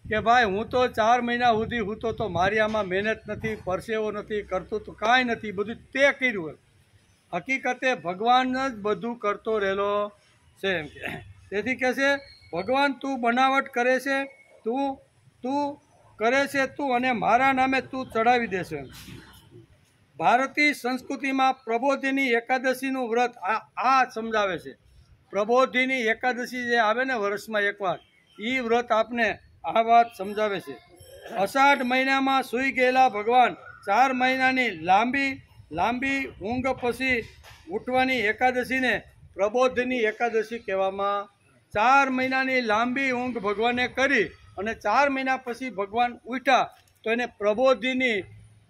કે ભાઈ હું તો 4 મહિના સુધી હું તો મારી આમાં મહેનત નથી, પરસેવો નથી, કરતું તો કાંઈ નથી, બધું તે કર્યું. હકીકતે ભગવાન જ બધું કરતો રહેલો છે એમ કે. તેથી કહે છે ભગવાન તું બનાવટ કરે છે, તું કરે છે તું અને મારા નામે તું ચડાવી દેશે. ભારતીય સંસ્કૃતિમાં પ્રબોધિની એકાદશીનું વ્રત આ સમજાવે છે. પ્રબોધિની એકાદશી જે આવે ને વર્ષમાં એકવાર, એ વ્રત આપને આ વાત સમજાવે છે. અષાઢ મહિનામાં સૂઈ ગયેલા ભગવાન 4 મહિનાની લાંબી ઊંઘ પછી ઉઠવાની એકાદશીને પ્રબોધિની એકાદશી કહેવામાં. 4 મહિનાની લાંબી ઊંઘ ભગવાને કરી અને 4 મહિના પછી ભગવાન ઉઠ્યા તો એને પ્રબોધિની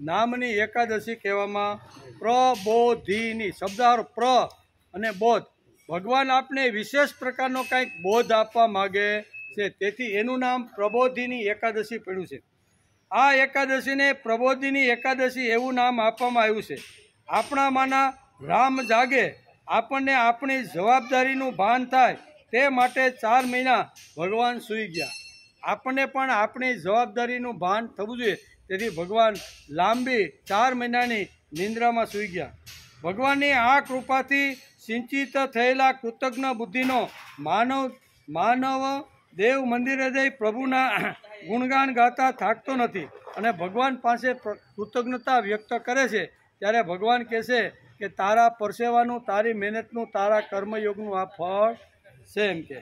નામની એકાદશી કહેવામાં. પ્રબોધિની શબ્દાર્થ પ્ર અને બોધ. ભગવાન આપને વિશેષ પ્રકારનો કંઈક બોધ આપવા માગે છે, તેથી એનું નામ પ્રબોધિની એકાદશી પડ્યું છે. આ એકાદશીને પ્રબોધિની એકાદશી એવું નામ આપવામાં આવ્યું છે. આપણામાંના રામ જાગે, આપણને આપણી જવાબદારીનું ભાન થાય તે માટે 4 મહિના ભગવાન સૂઈ ગયા. આપણને પણ આપણી જવાબદારીનું ભાન થવું જોઈએ, તેથી ભગવાન લાંબી 4 મહિનાની નિંદ્રામાં સૂઈ ગયા. ભગવાનની આ કૃપાથી સિંચિત થયેલા કૃતજ્ઞ બુદ્ધિનો માનવ દેવ મંદિરે જઈ પ્રભુના ગુણગાન ગાતા થાકતો નથી અને ભગવાન પાસે કૃતજ્ઞતા વ્યક્ત કરે છે. ત્યારે ભગવાન કહે છે કે તારા પરસેવાનું, તારી મહેનતનું, તારા કર્મયોગનું આ ફળ છે એમ કે.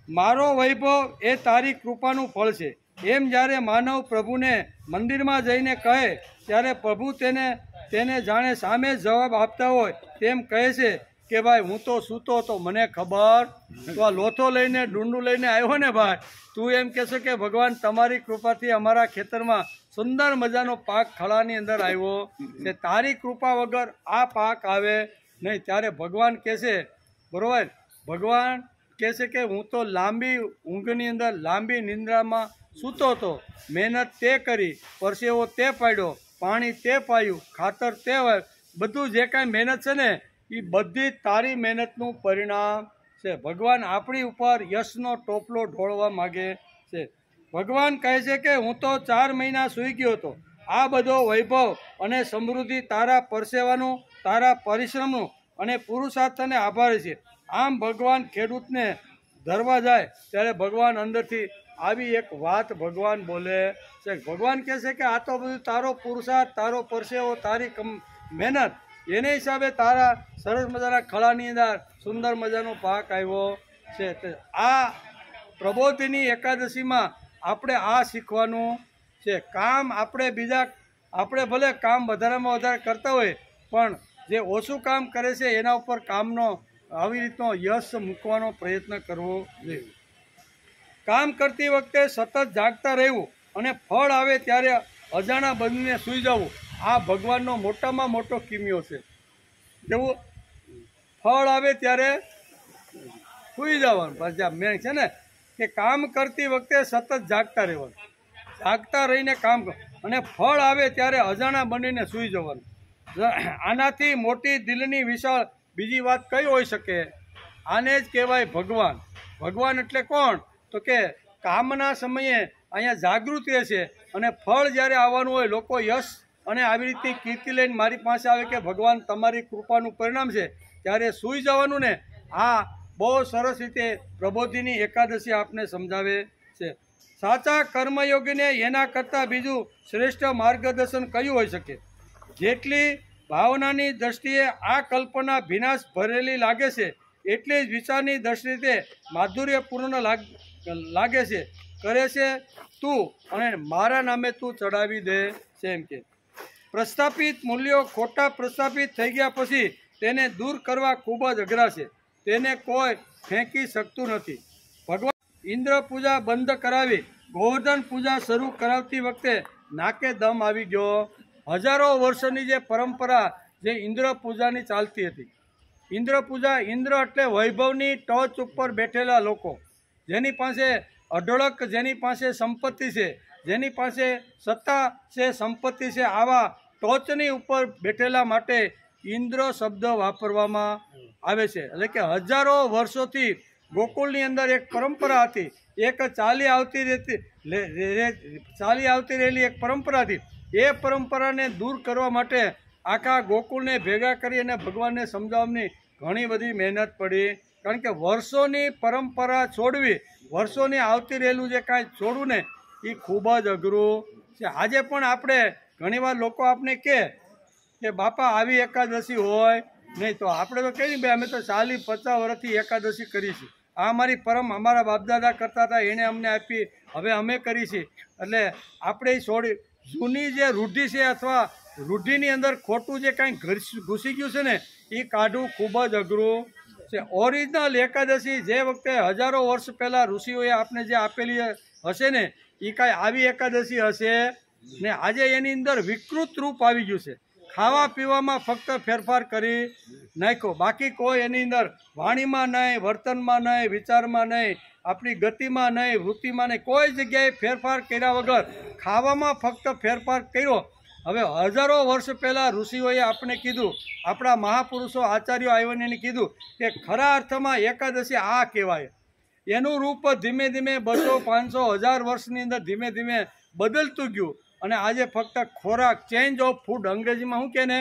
મારો વૈભવ એ તારી કૃપાનું ફળ છે એમ જ્યારે માનવ પ્રભુને મંદિરમાં જઈને કહે ત્યારે પ્રભુ તેને જાણે સામે જવાબ આપતા હોય તેમ કહે છે કે ભાઈ હું તો સૂતો હતો, મને ખબર, તો આ લોથો લઈને ડુંડું લઈને આવ્યો ને ભાઈ, તું એમ કહેશે કે ભગવાન તમારી કૃપાથી અમારા ખેતરમાં સુંદર મજાનો પાક ખળાની અંદર આવ્યો છે, તારી કૃપા વગર આ પાક આવે નહીં. ત્યારે ભગવાન કહેશે, બરાબર, ભગવાન કહેશે કે હું તો લાંબી ઊંઘની અંદર લાંબી નિંદ્રામાં સૂતો હતો, મહેનત તે કરી, પરસેવો તે પાડ્યો, પાણી તે પાયું, ખાતર તે બધું જે કાંઈ મહેનત છે ને એ બધી તારી મહેનતનું પરિણામ છે. ભગવાન આપણી ઉપર યશનો ટોપલો ઢોળવા માગે છે. ભગવાન કહે છે કે હું તો 4 મહિના સૂઈ ગયો હતો, આ બધો વૈભવ અને સમૃદ્ધિ તારા પરસેવાનું, તારા પરિશ્રમનું અને પુરુષાર્થને આભારી છે. આમ ભગવાન ખેડૂતને ધરવા જાય ત્યારે ભગવાન અંદરથી આવી એક વાત ભગવાન બોલે છે. ભગવાન કહે છે કે આ તો બધું તારો પુરુષાર્થ, તારો પરસેવો, તારી મહેનત, એને હિસાબે તારા સરસ મજાના ખળાની અંદર સુંદર મજાનો પાક આવ્યો છે. આ પ્રબોધિની એકાદશીમાં આપણે આ શીખવાનું છે. કામ આપણે ભલે કામ વધારેમાં વધારે કરતા હોય પણ જે ઓછું કામ કરે છે એના ઉપર કામનો આવી રીતનો યશ મૂકવાનો પ્રયત્ન કરવો જોઈએ. કામ કરતી વખતે સતત જાગતા રહેવું અને ફળ આવે ત્યારે અજાણા બનીને સૂઈ જવું, આ ભગવાનનો મોટામાં મોટો કિમિયો છે. જેવું ફળ આવે ત્યારે સૂઈ જવાનું. પાછા મેં છે ને કે કામ કરતી વખતે સતત જાગતા રહેવાનું, જાગતા રહીને કામ અને ફળ આવે ત્યારે અજાણા બનીને સૂઈ જવાનું. આનાથી મોટી દિલની વિશાળ બીજી વાત કઈ હોઈ શકે? આને જ કહેવાય ભગવાન. ભગવાન એટલે કોણ? તો કે કામના સમયે અહીંયા જાગૃત રહે છે અને ફળ જ્યારે આવવાનું હોય, લોકો યશ અને આવી રીતે કીર્તિ લઈને મારી પાસે આવે કે ભગવાન તમારી કૃપાનું પરિણામ છે, ત્યારે સૂઈ જવાનું ને. આ બહુ સરસ રીતે પ્રબોધિની એકાદશી આપને સમજાવે છે. સાચા કર્મયોગીને એના કરતાં બીજું શ્રેષ્ઠ માર્ગદર્શન કયું હોઈ શકે? જેટલી ભાવનાની દ્રષ્ટિએ આ કલ્પના વિનાશ ભરેલી લાગે છે, એટલી જ વિચારની દ્રષ્ટિએ માધુર્યપૂર્ણ લાગે છે. કરે છે તું અને મારા નામે તું ચડાવી દે છે. એમ કે પ્રસ્થાપિત મૂલ્યો ખોટા પ્રસ્થાપિત થઈ ગયા પછી તેને દૂર કરવા ખૂબ જ અઘરા છે. તેને કોઈ ફેંકી શકતું નથી. ભગવાન ઇન્દ્ર પૂજા બંધ કરાવી ગોવર્ધન પૂજા શરૂ કરાવતી વખતે નાકે દમ આવી ગયો. હજારો વર્ષોની જે પરંપરા જે ઇન્દ્ર પૂજાની ચાલતી હતી. ઇન્દ્ર પૂજા, ઇન્દ્ર એટલે વૈભવની ટોચ ઉપર બેઠેલા લોકો, જેની પાસે અઢળક, જેની પાસે સંપત્તિ છે, જેની પાસે સત્તા છે, સંપત્તિ છે, આવા ટોચની ઉપર બેઠેલા માટે ઇન્દ્ર શબ્દ વાપરવામાં આવે છે. એટલે કે હજારો વર્ષોથી ગોકુળની અંદર એક પરંપરા હતી, એક ચાલી આવતી રહેલી એક પરંપરા હતી. એ પરંપરાને દૂર કરવા માટે આખા ગોકુળને ભેગા કરી અને ભગવાનને સમજાવવાની ઘણી બધી મહેનત પડી. કારણ કે વર્ષોની પરંપરા છોડવી, વર્ષોની આવતી રહેલું જે કાંઈ છોડવું ને એ ખૂબ જ અઘરું છે. આજે પણ આપણે ઘણીવાર લોકો આપણે કહે કે બાપા આવી એકાદશી હોય નહીં, તો આપણે તો કહીએ ભાઈ અમે તો 40-50 વર્ષથી એકાદશી કરીશું. આ અમારી અમારા બાપદાદા કરતા હતા, એણે અમને આપી, હવે અમે કરી છે. એટલે આપણે છોડી જૂની જે રૂઢિ છે અથવા રૂઢિની અંદર ખોટું જે કાંઈ ઘૂસી ગયું છે ને એ કાઢવું ખૂબ જ અઘરું છે. ઓરિજિનલ એકાદશી જે વખતે હજારો વર્ષ પહેલાં ઋષિઓએ આપણે જે આપેલી હશે ને એ કાંઈ આવી એકાદશી હશે ને. આજે એની અંદર વિકૃત રૂપ આવી ગયું છે. ખાવા પીવામાં ફક્ત ફેરફાર કરી નાખ્યો, બાકી કોઈ એની અંદર વાણીમાં નહીં, વર્તનમાં નહીં, વિચારમાં નહીં, આપણી ગતિમાં નહીં, વૃત્તિમાં નહીં, કોઈ જગ્યાએ ફેરફાર કર્યા વગર ખાવામાં ફક્ત ફેરફાર કર્યો. હવે હજારો વર્ષ પહેલાં ઋષિઓએ આપણે કીધું, આપણા મહાપુરુષો આચાર્યો આવીને એને કીધું કે ખરા અર્થમાં એકાદશી આ કહેવાય. એનું રૂપ ધીમે ધીમે 200, 500, 1000 વર્ષની અંદર ધીમે ધીમે બદલતું ગયું. અને આજે ફક્ત ખોરાક, ચેન્જ ઓફ ફૂડ, અંગ્રેજીમાં શું કહે ને,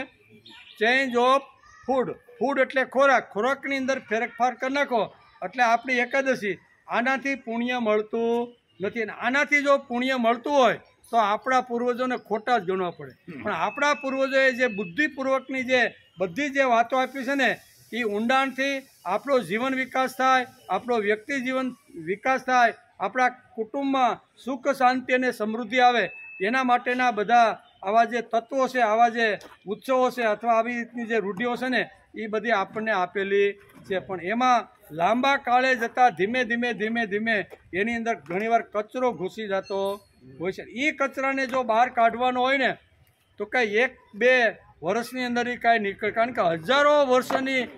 ચેન્જ ઓફ ફૂડ. ફૂડ એટલે ખોરાક, ખોરાકની અંદર ફેરફાર કરી નાખો એટલે આપણી એકાદશી. આનાથી પુણ્ય મળતું નથી. અને આનાથી જો પુણ્ય મળતું હોય તો આપણા પૂર્વજોને ખોટા જ ગણવા પડે. પણ આપણા પૂર્વજોએ જે બુદ્ધિપૂર્વકની જે બધી જે વાતો આપી છે ને એ ઊંડાણથી આપણો જીવન વિકાસ થાય, આપણો વ્યક્તિ જીવન વિકાસ થાય, આપણા કુટુંબમાં સુખ શાંતિ અને સમૃદ્ધિ આવે, એના માટેના બધા આવા જે તત્વો છે, આવા જે ઉત્સવો છે અથવા આવી રીતની જે રૂઢિઓ છે ને એ બધી આપણને આપેલી છે. પણ એમાં લાંબા કાળે જતાં ધીમે ધીમે એની અંદર ઘણીવાર કચરો ઘૂસી જતો હોય છે. એ કચરાને જો બહાર કાઢવાનો હોય ને તો કાંઈ 1-2 વર્ષની અંદર એ કાંઈ નીકળે. કારણ કે હજારો વર્ષોની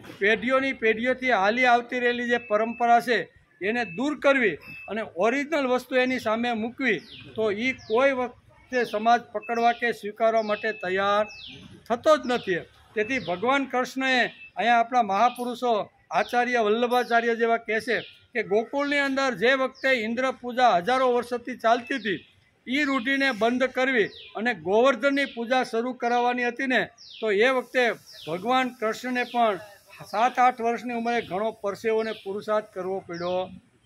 પેઢીઓથી હાલી આવતી રહેલી જે પરંપરા છે એને દૂર કરવી અને ઓરિજિનલ વસ્તુ એની સામે મૂકવી તો એ કોઈ વખતે સમાજ પકડવા કે સ્વીકારવા માટે તૈયાર થતો જ નથી. તેથી ભગવાન કૃષ્ણએ અહીંયા આપણા મહાપુરુષો આચાર્ય વલ્લભાચાર્ય જેવા કહે છે કે ગોકુળની અંદર જે વખતે ઇન્દ્ર પૂજા હજારો વર્ષોથી ચાલતી હતી એ રૂઢિને બંધ કરવી અને ગોવર્ધનની પૂજા શરૂ કરાવવાની હતી ને તો એ વખતે ભગવાન કૃષ્ણને પણ 7-8 વર્ષની ઉંમરે ઘણો પરસેવો અને પુરુષાર્થ કરવો પડ્યો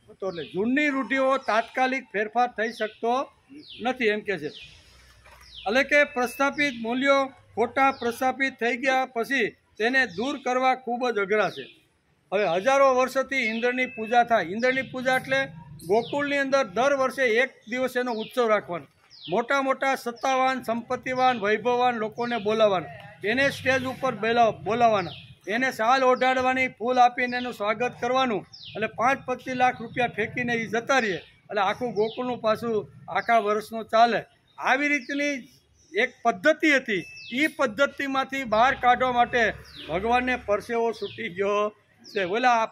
હતો. એટલે જૂની રૂઢિઓ તાત્કાલિક ફેરફાર થઈ શકતો નથી એમ કે છે. એટલે કે પ્રસ્થાપિત મૂલ્યો ખોટા પ્રસ્થાપિત થઈ ગયા પછી તેને દૂર કરવા ખૂબ જ અઘરા છે. હવે હજારો વર્ષોથી ઇન્દ્રની પૂજા થાય. ઇન્દ્રની પૂજા એટલે ગોકુળની અંદર દર વર્ષે 1 દિવસ એનો ઉત્સવ રાખવાનો. મોટા મોટા સત્તાવાન, સંપત્તિવાન, વૈભવવાન લોકોને બોલાવવાના, એને સ્ટેજ ઉપર બોલાવવાના, એને શાલ ઓઢાડવાની, ફૂલ આપીને એનું સ્વાગત કરવાનું. એટલે 5-25 લાખ રૂપિયા ફેંકીને એ જતા રહીએ. એટલે આખું ગોકુળનું પાછું આખા વર્ષનું ચાલે. આવી રીતની એક પદ્ધતિ હતી. એ પદ્ધતિમાંથી બહાર કાઢવા માટે ભગવાનને પરસેવો છૂટી ગયો છે. બોલા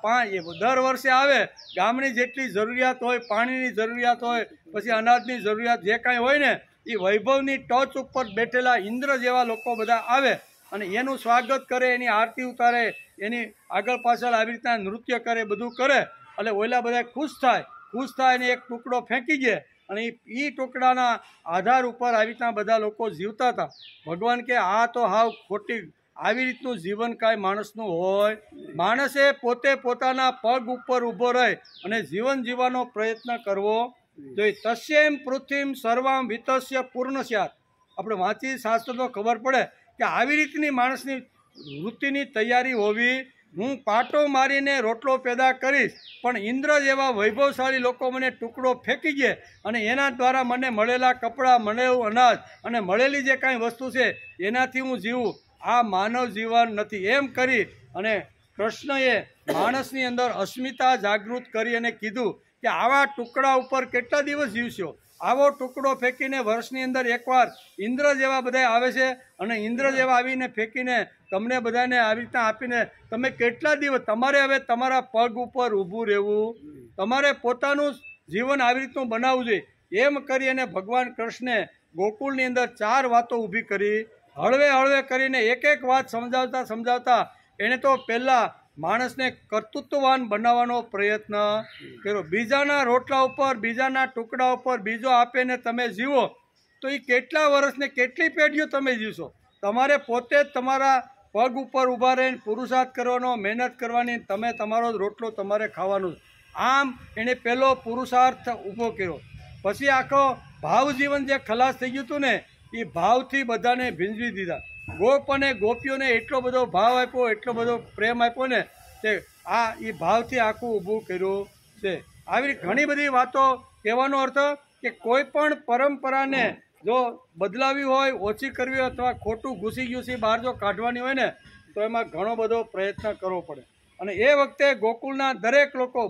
દર વર્ષે આવે, ગામની જેટલી જરૂરિયાત હોય, પાણીની જરૂરિયાત હોય, પછી અનાજની જરૂરિયાત જે કાંઈ હોય ને એ વૈભવની ટોચ ઉપર બેઠેલા ઇન્દ્ર જેવા લોકો બધા આવે અને એનું સ્વાગત કરે, એની આરતી ઉતારે, એની આગળ પાછળ આવી રીતના નૃત્ય કરે, બધું કરે. એટલે ઓલા બધા ખુશ થાય અને એક ટુકડો ફેંકી દે અને એ ટુકડાના આધાર ઉપર આવી રીતના બધા લોકો જીવતા હતા. ભગવાન કે આ તો હાવ ખોટી, આવી રીતનું જીવન કાંઈ માણસનું હોય. માણસે પોતે પોતાના પગ ઉપર ઊભો રહે અને જીવન જીવવાનો પ્રયત્ન કરવો જો તસ્યેમ પૃથ્વીમ સર્વામ વિતસ્ય પૂર્ણ સ્યાત. આપણે વાંચી શાસ્ત્ર તો ખબર પડે કે આવી રીતની માણસની વૃત્તિની તૈયારી હોવી. હું પાટો મારીને રોટલો પેદા કરીશ, પણ ઇન્દ્ર જેવા વૈભવશાળી લોકો મને ટુકડો ફેંકી દે અને એના દ્વારા મને મળેલા કપડાં, મળેલું અનાજ અને મળેલી જે કાંઈ વસ્તુ છે એનાથી હું જીવું. આ માનવ જીવન નથી. એમ કરી અને કૃષ્ણએ માણસની અંદર અસ્મિતા જાગૃત કરી અને કીધું કે આવા ટુકડા ઉપર કેટલા દિવસ જીવશો. આવો ટુકડો ફેંકીને વર્ષની અંદર એકવાર ઇન્દ્ર જેવા બધા આવે છે અને ઇન્દ્ર જેવા આવીને ફેંકીને તમને બધાને આવી રીતના આપીને તમે કેટલા દિવસ, તમારે હવે તમારા પગ ઉપર ઊભું રહેવું, તમારે પોતાનું જીવન આવી રીતનું બનાવવું જોઈએ. એમ કરી અને ભગવાન કૃષ્ણે ગોકુળની અંદર 4 વાતો ઊભી કરી. હળવે હળવે કરીને એક એક વાત સમજાવતા સમજાવતા એણે તો પહેલાં માણસને કર્તૃત્વવાન બનાવવાનો પ્રયત્ન કર્યો. બીજાના રોટલા ઉપર, બીજાના ટુકડા ઉપર બીજો આપે ને તમે જીવો તો એ કેટલા વર્ષને કેટલી પેઢીઓ તમે જીવશો. તમારે પોતે જ તમારા પગ ઉપર ઊભા રહીને પુરુષાર્થ કરવાનો, મહેનત કરવાની, તમે તમારો રોટલો તમારે ખાવાનું. આમ એણે પહેલો પુરુષાર્થ ઊભો કર્યો. પછી આખો ભાવ જીવન જે ખલાસ થઈ ગયું હતું ને એ ભાવથી બધાને ભીંજવી દીધા. ગોપ અને ગોપીઓને એટલો બધો ભાવ આપ્યો, એટલો બધો પ્રેમ આપ્યો ને તે આ એ ભાવથી આખું ઊભું કર્યું છે. આવી ઘણી બધી વાતો કહેવાનો અર્થ કે કોઈ પણ પરંપરાને જો બદલાવી હોય, ઓછી કરવી હોય અથવા ખોટું ઘૂસી ગયું છે બહાર જો કાઢવાની હોય ને તો એમાં ઘણો બધો પ્રયત્ન કરવો પડે. અને એ વખતે ગોકુળના દરેક લોકો,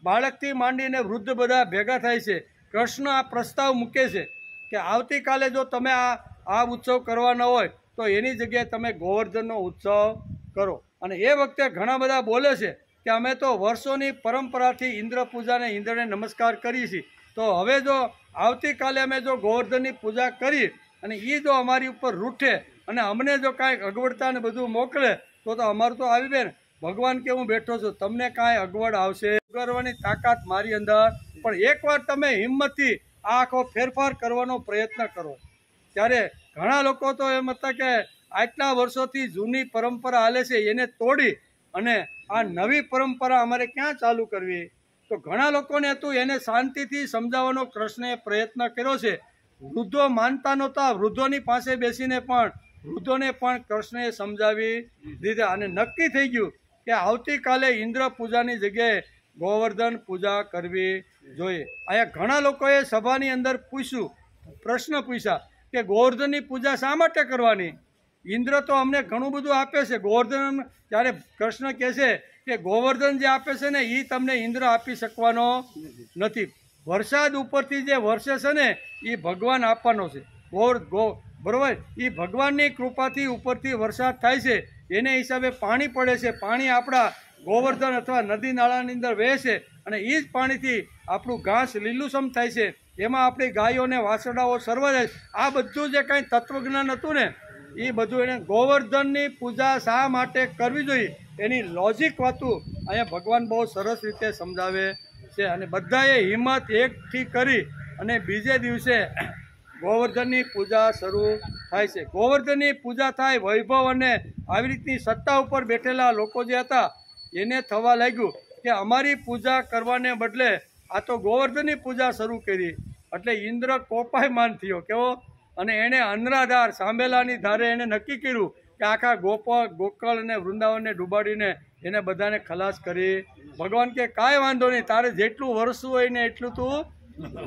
બાળકથી માંડીને વૃદ્ધ બધા ભેગા થાય છે. કૃષ્ણ આ પ્રસ્તાવ મૂકે છે કે આવતીકાલે જો તમે આ ઉત્સવ કરવાનો હોય તો એની જગ્યાએ તમે ગોવર્ધનનો ઉત્સવ કરો. અને એ વખતે ઘણા બધા બોલે છે કે અમે તો વર્ષોની પરંપરાથી ઇન્દ્ર પૂજાને, ઇન્દ્રને નમસ્કાર કરીએ છીએ, તો હવે જો આવતીકાલે અમે જો ગોવર્ધનની પૂજા કરી અને એ જો અમારી ઉપર રૂઠે અને અમને જો કાંઈક અગવડતા ને બધું મોકલે તો અમારું તો આવી બેન ભગવાન કે હું બેઠો છું, તમને કાંઈ અગવડ આવશે કરવાની તાકાત મારી અંદર. પણ એકવાર તમે હિંમતથી આ આખો ફેરફાર કરવાનો પ્રયત્ન કરો. ત્યારે ઘણા લોકો તો એમ હતા કે આટલા વર્ષોથી જૂની પરંપરા હાલે છે એને તોડી અને આ નવી પરંપરા અમારે ક્યાં ચાલુ કરવી. તો ઘણા લોકોને હતું એને શાંતિથી સમજાવવાનો કૃષ્ણએ પ્રયત્ન કર્યો છે. વૃદ્ધો માનતા નહોતા, વૃદ્ધોની પાસે બેસીને પણ વૃદ્ધોને પણ કૃષ્ણએ સમજાવી દીધા અને નક્કી થઈ ગયું કે આવતીકાલે ઇન્દ્ર પૂજાની જગ્યાએ ગોવર્ધન પૂજા કરવી જોઈએ. અહીંયા ઘણા લોકોએ સભાની અંદર પ્રશ્ન પૂછ્યા કે ગોવર્ધનની પૂજા શા માટે કરવાની? ઇન્દ્ર તો અમને ઘણું બધું આપે છે. ગોવર્ધન, ત્યારે કૃષ્ણ કહે છે કે ગોવર્ધન જે આપે છે ને એ તમને ઇન્દ્ર આપી શકવાનો નથી. વરસાદ ઉપરથી જે વરસે છે ને એ ભગવાન આપવાનો છે. બરોબર, એ ભગવાનની કૃપાથી ઉપરથી વરસાદ થાય છે, એને હિસાબે પાણી પડે છે. પાણી આપણા ગોવર્ધન અથવા નદી નાળાની અંદર વહે છે અને એ જ પાણીથી આપણું ઘાસ લીલુંછમ થાય છે. એમાં આપણી ગાયોને, વાસડાઓ સર્વરે આ બધું જે કાંઈ તત્વજ્ઞાન હતું ને એ બધું એને ગોવર્ધનની પૂજા શા માટે કરવી જોઈએ એની લોજિક વાતું અહીંયા ભગવાન બહુ સરસ રીતે સમજાવે છે. અને બધાએ હિંમત એકઠી કરી અને બીજે દિવસે ગોવર્ધનની પૂજા શરૂ થાય છે. ગોવર્ધનની પૂજા થાય, વૈભવ અને આવી રીતની સત્તા ઉપર બેઠેલા લોકો જે હતા એને થવા લાગ્યું કે અમારી પૂજા કરવાને બદલે આ તો ગોવર્ધનની પૂજા શરૂ કરી. એટલે ઇન્દ્ર કોપાયમાન થયો કેવો, અને એણે અનરાધાર સાંભેલાની ધારે એણે નક્કી કર્યું કે આખા ગોકળ અને વૃંદાવનને ડૂબાડીને એને બધાને ખલાસ કરી. ભગવાન કે કાંઈ વાંધો નહીં, તારે જેટલું વરસવું હોય ને એટલું તું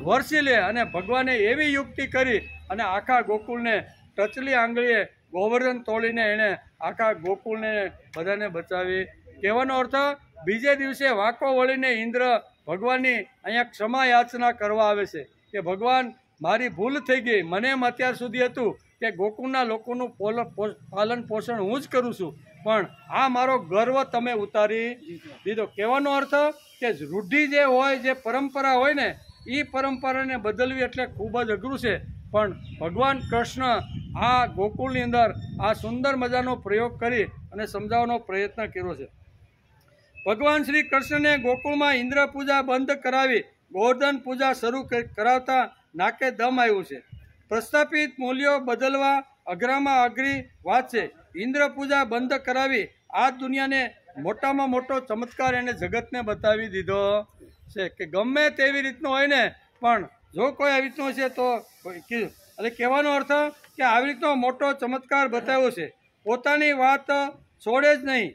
વરસી લે. અને ભગવાને એવી યુક્તિ કરી અને આખા ગોકુળને ટચલી આંગળીએ ગોવર્ધન તોડીને એણે આખા ગોકુળને બધાને બચાવી. કહેવાનો અર્થ બીજે દિવસે વાંકો વળીને ઇન્દ્ર ભગવાનની અહીંયા ક્ષમા યાચના કરવા આવે છે કે ભગવાન મારી ભૂલ થઈ ગઈ, મને એમ અત્યાર સુધી હતું કે ગોકુળના લોકોનું પાલન પોષણ હું જ કરું છું, પણ આ મારો ગર્વ તમે ઉતારી દીધો. કહેવાનો અર્થ કે રૂઢિ જે હોય, જે પરંપરા હોય ને એ પરંપરાને બદલવી એટલે ખૂબ જ અઘરું છે. પણ ભગવાન કૃષ્ણ આ ગોકુળની અંદર આ સુંદર મજાનો પ્રયોગ કરી અને સમજાવવાનો પ્રયત્ન કર્યો છે. ભગવાન શ્રી કૃષ્ણને ગોકુળમાં ઇન્દ્ર પૂજા બંધ કરાવી ગોવર્ધન પૂજા શરૂ કરાવતા નાકે દમ આવ્યું છે. પ્રસ્થાપિત મૂલ્યો બદલવા અઘરામાં અઘરી વાત છે. ઇન્દ્ર પૂજા બંધ કરાવી આ દુનિયાને મોટામાં મોટો ચમત્કાર એને જગતને બતાવી દીધો છે કે ગમે તેવી રીતનો હોય ને પણ જો કોઈ આવી રીતનું છે તો એટલે કહેવાનો અર્થ કે આવી રીતનો મોટો ચમત્કાર બતાવ્યો છે. પોતાની વાત છોડે જ નહીં.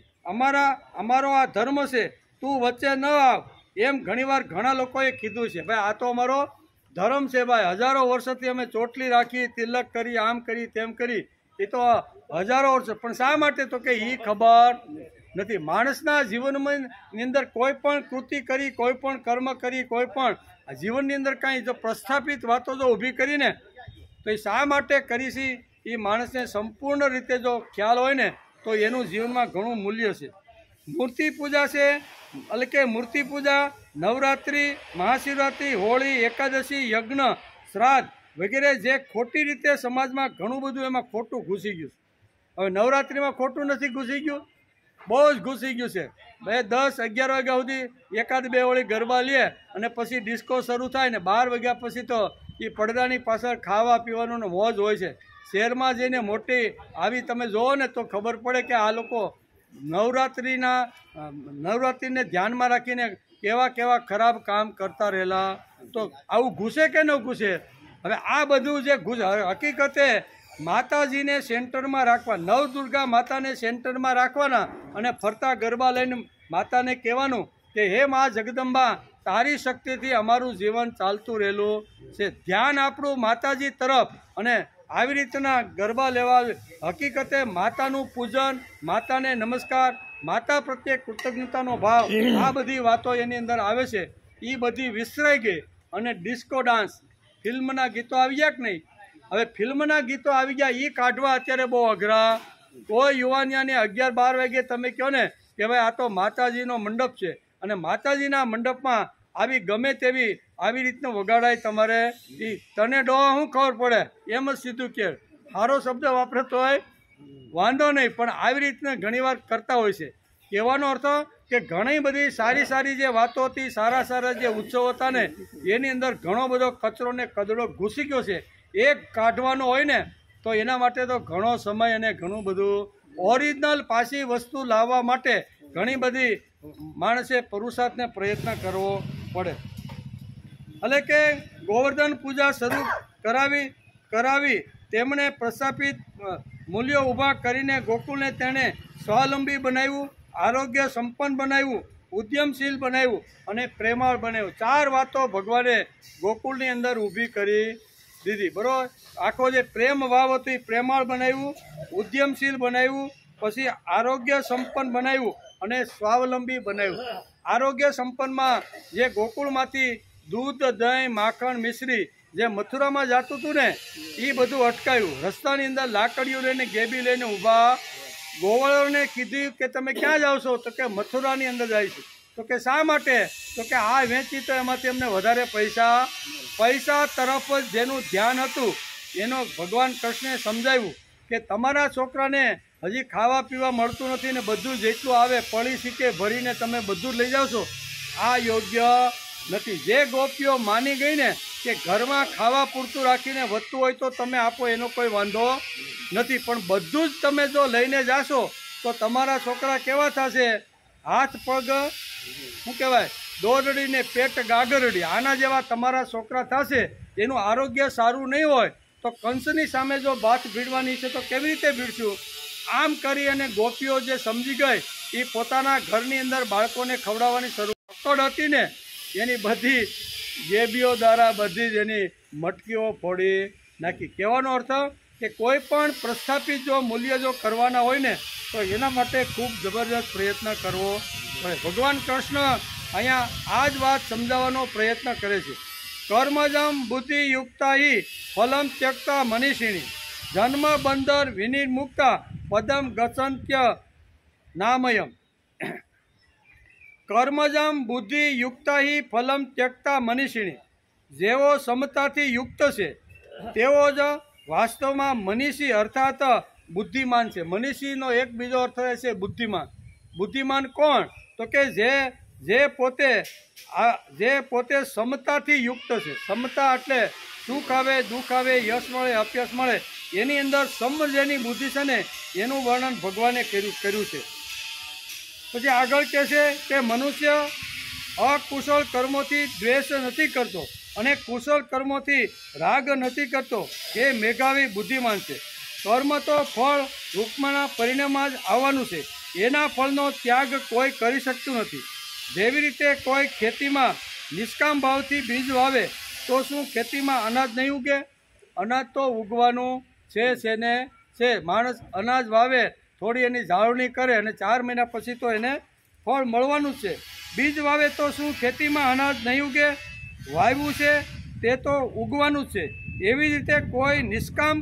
અમારો આ ધર્મ છે, તું વચ્ચે ન આવ, એમ ઘણીવાર ઘણા લોકોએ કીધું છે. ભાઈ આ તો અમારો ધર્મ છે ભાઈ, હજારો વર્ષોથી અમે ચોટલી રાખી, તિલક કરી, આમ કરી, તેમ કરી, એ તો હજારો વર્ષો. પણ શા માટે? તો કે એ ખબર નથી. માણસના જીવનમાં ની અંદર કોઈ પણ કૃતિ કરી, કોઈ પણ કર્મ કરી, કોઈ પણ જીવનની અંદર કાંઈ જો પ્રસ્થાપિત વાતો જો ઊભી કરીને તો એ શા માટે કરી છે એ માણસને સંપૂર્ણ રીતે જો ખ્યાલ હોય ને તો એનું જીવનમાં ઘણું મૂલ્ય છે. મૂર્તિ પૂજા છે, એટલે કે મૂર્તિ પૂજા, નવરાત્રિ, મહાશિવરાત્રિ, હોળી, એકાદશી, યજ્ઞ, શ્રાદ્ધ વગેરે જે ખોટી રીતે સમાજમાં ઘણું બધું એમાં ખોટું ઘૂસી ગયું છે. હવે નવરાત્રિમાં ખોટું નથી ઘૂસી ગયું, બહુ જ ઘૂસી ગયું છે. 10-11 વાગ્યા સુધી એકાદ બે વળી ગરબા લે અને પછી ડિસ્કો શરૂ થાય ને 12 વાગ્યા પછી તો એ પડદાની પાછળ ખાવા પીવાનું મોજ હોય છે. શહેરમાં જઈને મોટી આવી તમે જોવો ને તો ખબર પડે કે આ લોકો નવરાત્રિને ધ્યાનમાં રાખીને કેવા કેવા ખરાબ કામ કરતા રહેલા. તો આવું ઘૂસે કે ન ઘૂસે? હવે આ બધું જે હકીકતે માતાજીને સેન્ટરમાં રાખવા, નવદુર્ગા માતાને સેન્ટરમાં રાખવાના અને ફરતા ગરબા લઈને માતાને કહેવાનું કે હે મા જગદંબા, તારી શક્તિથી અમારું જીવન ચાલતું રહેલું છે. ધ્યાન આપણું માતાજી તરફ અને આવી રીતના ગરબા લેવા, હકીકતે માતાનું પૂજન, માતાને નમસ્કાર, માતા પ્રત્યે કૃતજ્ઞતાનો ભાવ, આ બધી વાતો એની અંદર આવે છે. એ બધી વિસરાઈ ગઈ અને ડિસ્કો ડાન્સ, ફિલ્મના ગીતો આવી ગયા કે નહીં? હવે ફિલ્મના ગીતો આવી ગયા, એ કાઢવા અત્યારે બહુ અઘરા. કોઈ યુવાનિયાને 11-12 વાગે તમે કહો ને કે ભાઈ આ તો માતાજીનો મંડપ છે અને માતાજીના મંડપમાં આવી ગમે તેવી આવી રીતનું વગાડાય તમારે, એ તને ડોહા શું ખબર પડે? એમ જ સીધું કે સારો શબ્દ વાપરતો હોય વાંધો નહીં, પણ આવી રીતના ઘણીવાર કરતા હોય છે. કહેવાનો અર્થ કે ઘણી બધી સારી સારી જે વાતો હતી, સારા સારા જે ઉત્સવો હતા ને એની અંદર ઘણો બધો કચરો ને કદડો ઘૂસી ગયો છે. એક કાઢવાનો હોય ને તો એના માટે તો ઘણો સમય અને ઘણું બધું ઓરિજિનલ પાછી વસ્તુ લાવવા માટે ઘણી બધી માણસે પુરુષાર્થને પ્રયત્ન કરવો પડે. એટલે કે ગોવર્ધન પૂજા શરૂ કરાવી તેમણે પ્રસ્થાપિત મૂલ્યો ઊભા કરીને ગોકુળને તેણે સ્વાવલંબી બનાવ્યું, આરોગ્ય સંપન્ન બનાવ્યું, ઉદ્યમશીલ બનાવ્યું અને પ્રેમાળ બનાવ્યું. 4 વાતો ભગવાને ગોકુળની અંદર ઊભી કરી દીધી. બરાબર? આખો જે પ્રેમ ભાવ હતો એ પ્રેમાળ બનાવ્યું, ઉદ્યમશીલ બનાવ્યું, પછી આરોગ્ય સંપન્ન બનાવ્યું અને સ્વાવલંબી બનાવ્યું. આરોગ્ય સંપન્નમાં જે ગોકુળમાંથી દૂધ, દહીં, માખણ, મિશ્રી જે મથુરામાં જતું હતું ને એ બધું અટકાયું. રસ્તાની અંદર લાકડીઓ લઈને, ગેબી લઈને ઊભા. ગોવાળોને કીધું કે તમે ક્યાં જાઓ છો? તો કે મથુરાની અંદર જાય છે. તો કે શા માટે? તો કે આ વેચી તો એમાંથી અમને વધારે પૈસા તરફ જ જેનું ધ્યાન હતું એનો ભગવાન કૃષ્ણે સમજાવ્યું કે તમારા છોકરાને હજી ખાવા પીવા મળતું નથી ને બધું જેટલું આવે પડી શીકે ભરીને તમે બધું લઈ જાઓ છો, આ યોગ્ય નથી. જે ગોપીઓ માની ગઈ ને કે ઘરમાં ખાવા પૂરતું રાખીને વધતું હોય તો તમે આપો, એનો કોઈ વાંધો નથી, પણ બધું જ તમે જો લઈને જાશો તો તમારા છોકરા કેવા થશે? હાથ પગ શું કહેવાય, દોરડીને પેટ ગાગરડી, આના જેવા તમારા છોકરા થશે. એનું આરોગ્ય સારું નહીં હોય તો કંસની સામે જો બાથ ભીડવાની છે તો કેવી રીતે ભીડશું? આમ કરી અને ગોપીઓ જે સમજી ગઈ એ પોતાના ઘરની અંદર બાળકોને ખવડાવવાની શરૂઆત હતી ને એની બધી ગેબીઓ દ્વારા બધી જ એની મટકીઓ ફોડી નાખી. કહેવાનો અર્થ કે કોઈ પણ પ્રસ્થાપિત જો મૂલ્ય જો કરવાના હોય ને તો એના માટે ખૂબ જબરજસ્ત પ્રયત્ન કરવો પડે. ભગવાન કૃષ્ણ અહીંયા આ જ વાત સમજાવવાનો પ્રયત્ન કરે છે. કર્મજમ બુદ્ધિ યુક્તા હિ ફલમ ત્યક્તા મનીષિણી જન્મ બંદર વિનિર્મુક્તા પદમ ગસંત્ય નામયમ. કર્મજમ બુદ્ધિ યુક્તા હિ ફલમ ત્યક્તા મનીષિણી. જેઓ સમતાથી યુક્ત છે તેઓ જ વાસ્તવમાં મનીષી અર્થાત બુદ્ધિમાન છે. મનીષીનો એક બીજો અર્થ છે બુદ્ધિમાન. બુદ્ધિમાન કોણ? તો કે જે પોતે સમતાથી યુક્ત છે. સમતા એટલે સુખ આવે, દુઃખ આવે, યશ મળે, અપયશ મળે, એની અંદર સમ જેની બુદ્ધિ છે ને એનું વર્ણન ભગવાને કર્યું છે. પછી આગળ કહે છે કે મનુષ્ય અકુશળ કર્મોથી દ્વેષ નથી કરતો અને કુશળ કર્મોથી રાગ નથી કરતો એ મેઘાવી બુદ્ધિમાન છે. કર્મ તો ફળ રૂપમાંના પરિણામમાં જ આવવાનું છે. એના ફળનો ત્યાગ કોઈ કરી શકતું નથી. જેવી રીતે કોઈ ખેતીમાં નિષ્કામ ભાવથી બીજ વાવે તો શું ખેતીમાં અનાજ નહીં ઉગે? અનાજ તો ઉગવાનું છે ને છે. માણસ અનાજ વાવે, થોડી એની જાળવણી કરે અને 4 મહિના પછી તો એને ફળ મળવાનું જ છે. બીજ વાવે તો શું ખેતીમાં અનાજ નહીં ઉગે? વાવ્યું છે તે તો ઉગવાનું જ છે. એવી જ રીતે કોઈ નિષ્કામ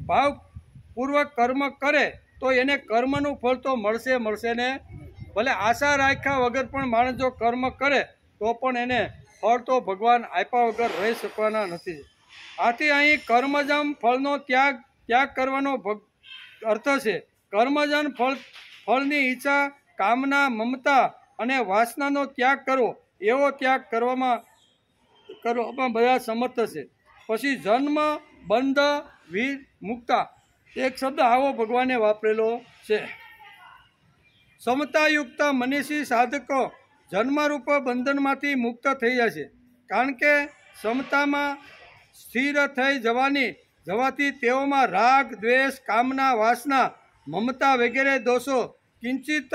ભાવપૂર્વક કર્મ કરે તો એને કર્મનું ફળ તો મળશે ને. ભલે આશા રાખ્યા વગર પણ માણસ જો કર્મ કરે તો પણ એને ફળ તો ભગવાન આપ્યા વગર રહી શકવાના નથી. આથી અહીં કર્મજમ ફળનો ત્યાગ કરવાનો અર્થ છે. કર્મજન ફળની ઈચ્છા, કામના, મમતા અને વાસનાનો ત્યાગ કરવો, એવો ત્યાગ કરવામાં બધા સમર્થ છે. પછી જન્મ, બંધ, વીર, મુક્તા એક શબ્દ આવો ભગવાને વાપરેલો છે. સમતાયુક્ત મનીષી સાધકો જન્મરૂપ બંધનમાંથી મુક્ત થઈ જાય છે. કારણ કે સમતામાં સ્થિર થઈ જવાથી તેઓમાં રાગ, દ્વેષ, કામના, વાસના, મમતા વગેરે દોષો કિંચિત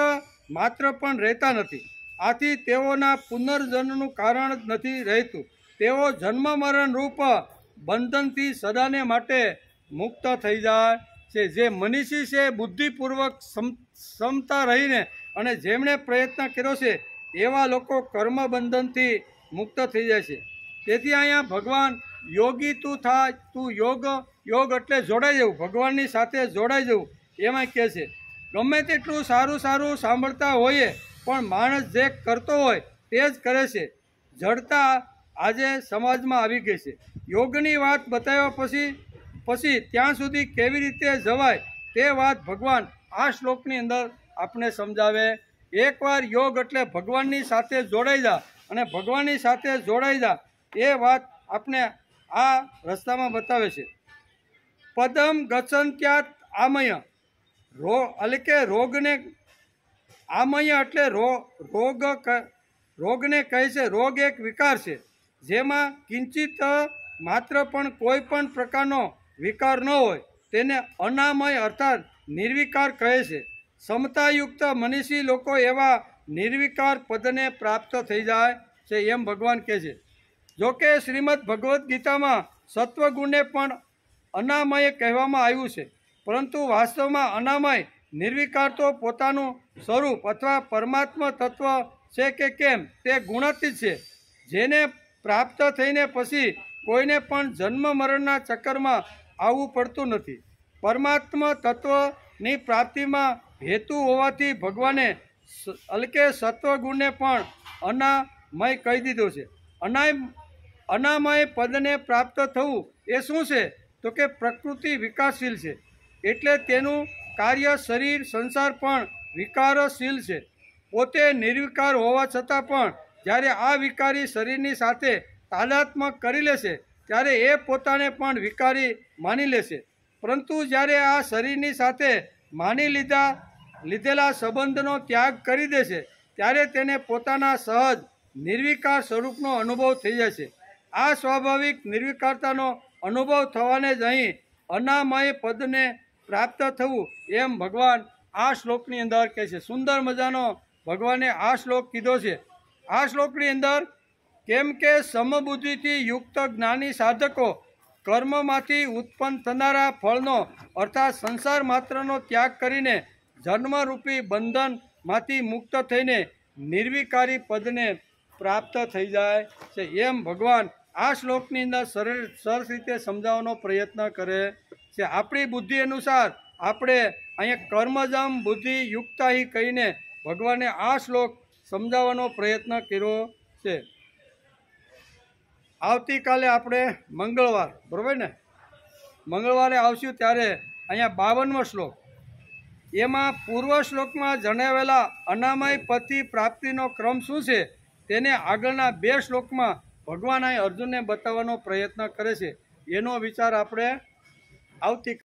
માત્ર પણ રહેતા નથી. આથી તેઓના પુનર્જન્મનું કારણ જ નથી રહેતું. તેઓ જન્મ મરણ રૂપ બંધનથી સદાને માટે મુક્ત થઈ જાય છે. જે મનીષી છે, બુદ્ધિપૂર્વક ક્ષમતા રહીને અને જેમણે પ્રયત્ન કર્યો છે એવા લોકો કર્મ બંધનથી મુક્ત થઈ જાય છે. તેથી અહીંયા ભગવાન યોગી તું થાય, તું યોગ એટલે જોડાઈ જવું, ભગવાનની સાથે જોડાઈ જવું એમાં કહે છે. ગમે તેટલું સારું સાંભળતા હોઈએ પણ માણસ જે કરતો હોય તે જ કરે છે. જડતા આજે સમાજમાં આવી ગઈ છે. યોગની વાત બતાવ્યા પછી ત્યાં સુધી કેવી રીતે જવાય તે વાત ભગવાન આ શ્લોકની અંદર આપણે સમજાવે. એકવાર યોગ એટલે ભગવાનની સાથે જોડાઈ જા અને ભગવાનની સાથે જોડાઈ જા એ વાત આપણે આ રસ્તામાં બતાવે છે. પદમ ગચ્છન્ત્યાત આમય રોગને આમય એટલે રોગને કહે છે. રોગ એક વિકાર છે જેમાં કિંચિત માત્ર પણ કોઈ પણ પ્રકારનો વિકાર ન હોય તેને અનામય અર્થાત નિર્વિકાર કહે છે. સમતાયુક્ત મનીષી લોકો એવા નિર્વિકાર પદને પ્રાપ્ત થઈ જાય છે એમ ભગવાન કહે છે. જોકે શ્રીમદ ભગવદ્ ગીતામાં સત્વગુણને પણ અનામય કહેવામાં આવ્યું છે, પરંતુ વાસ્તવમાં અનામય નિર્વિકાર તો પોતાનું સ્વરૂપ અથવા પરમાત્મા તત્વ છે કે કેમ તે ગુણાતીત છે, જેને પ્રાપ્ત થઈને પછી કોઈને પણ જન્મ મરણના ચક્કરમાં આવવું પડતું નથી. પરમાત્મા તત્વની પ્રાપ્તિમાં હેતુ હોવાથી ભગવાને સત્વગુણને પણ અનામય કહી દીધો છે. અનામય પદને પ્રાપ્ત થવું એ શું છે? તો કે પ્રકૃતિ વિકાસશીલ છે, એટલે તેનું કાર્ય, શરીર, સંસાર પણ વિકારશીલ છે. પોતે નિર્વિકાર હોવા છતાં પણ જ્યારે આ વિકારી શરીરની સાથે તાદાત્મ્ય કરી લેશે ત્યારે એ પોતાને પણ વિકારી માની લેશે. પરંતુ જ્યારે આ શરીરની સાથે માની લીધેલા સંબંધનો ત્યાગ કરી દેશે ત્યારે તેને પોતાના સહજ નિર્વિકાર સ્વરૂપનો અનુભવ થઈ જાય છે. આ સ્વાભાવિક નિર્વિકારતાનો અનુભવ થવાને જ અહીં અનામય પદને પ્રાપ્ત થવું એમ ભગવાન આ શ્લોકની અંદર કહે છે. સુંદર મજાનો ભગવાને આ શ્લોક કીધો છે. આ શ્લોકની અંદર કેમ કે સમબુદ્ધિથી યુક્ત જ્ઞાની સાધકો કર્મમાંથી ઉત્પન્ન થનારા ફળનો અર્થાત સંસાર માત્રનો ત્યાગ કરીને જન્મરૂપી બંધનમાંથી મુક્ત થઈને નિર્વિકારી પદને પ્રાપ્ત થઈ જાય છે એમ ભગવાન આ શ્લોકની અંદર સરસ રીતે સમજાવવાનો પ્રયત્ન કરે છે. આપણી બુદ્ધિ અનુસાર આપણે અહીંયા કર્મજમ બુદ્ધિ યુક્તાહી કહીને ભગવાને આ શ્લોક સમજાવવાનો પ્રયત્ન કર્યો છે. આવતીકાલે આપણે મંગળવાર, બરાબર ને, મંગળવારે આવશું ત્યારે અહીંયા 52મો શ્લોક, એમાં પૂર્વ શ્લોકમાં જણાવેલા અનામય પદથી પ્રાપ્તિનો ક્રમ શું છે તેને આગળના 2 શ્લોકમાં ભગવાન અહીં અર્જુનને બતાવવાનો પ્રયત્ન કરે છે. એનો વિચાર આપણે આવતી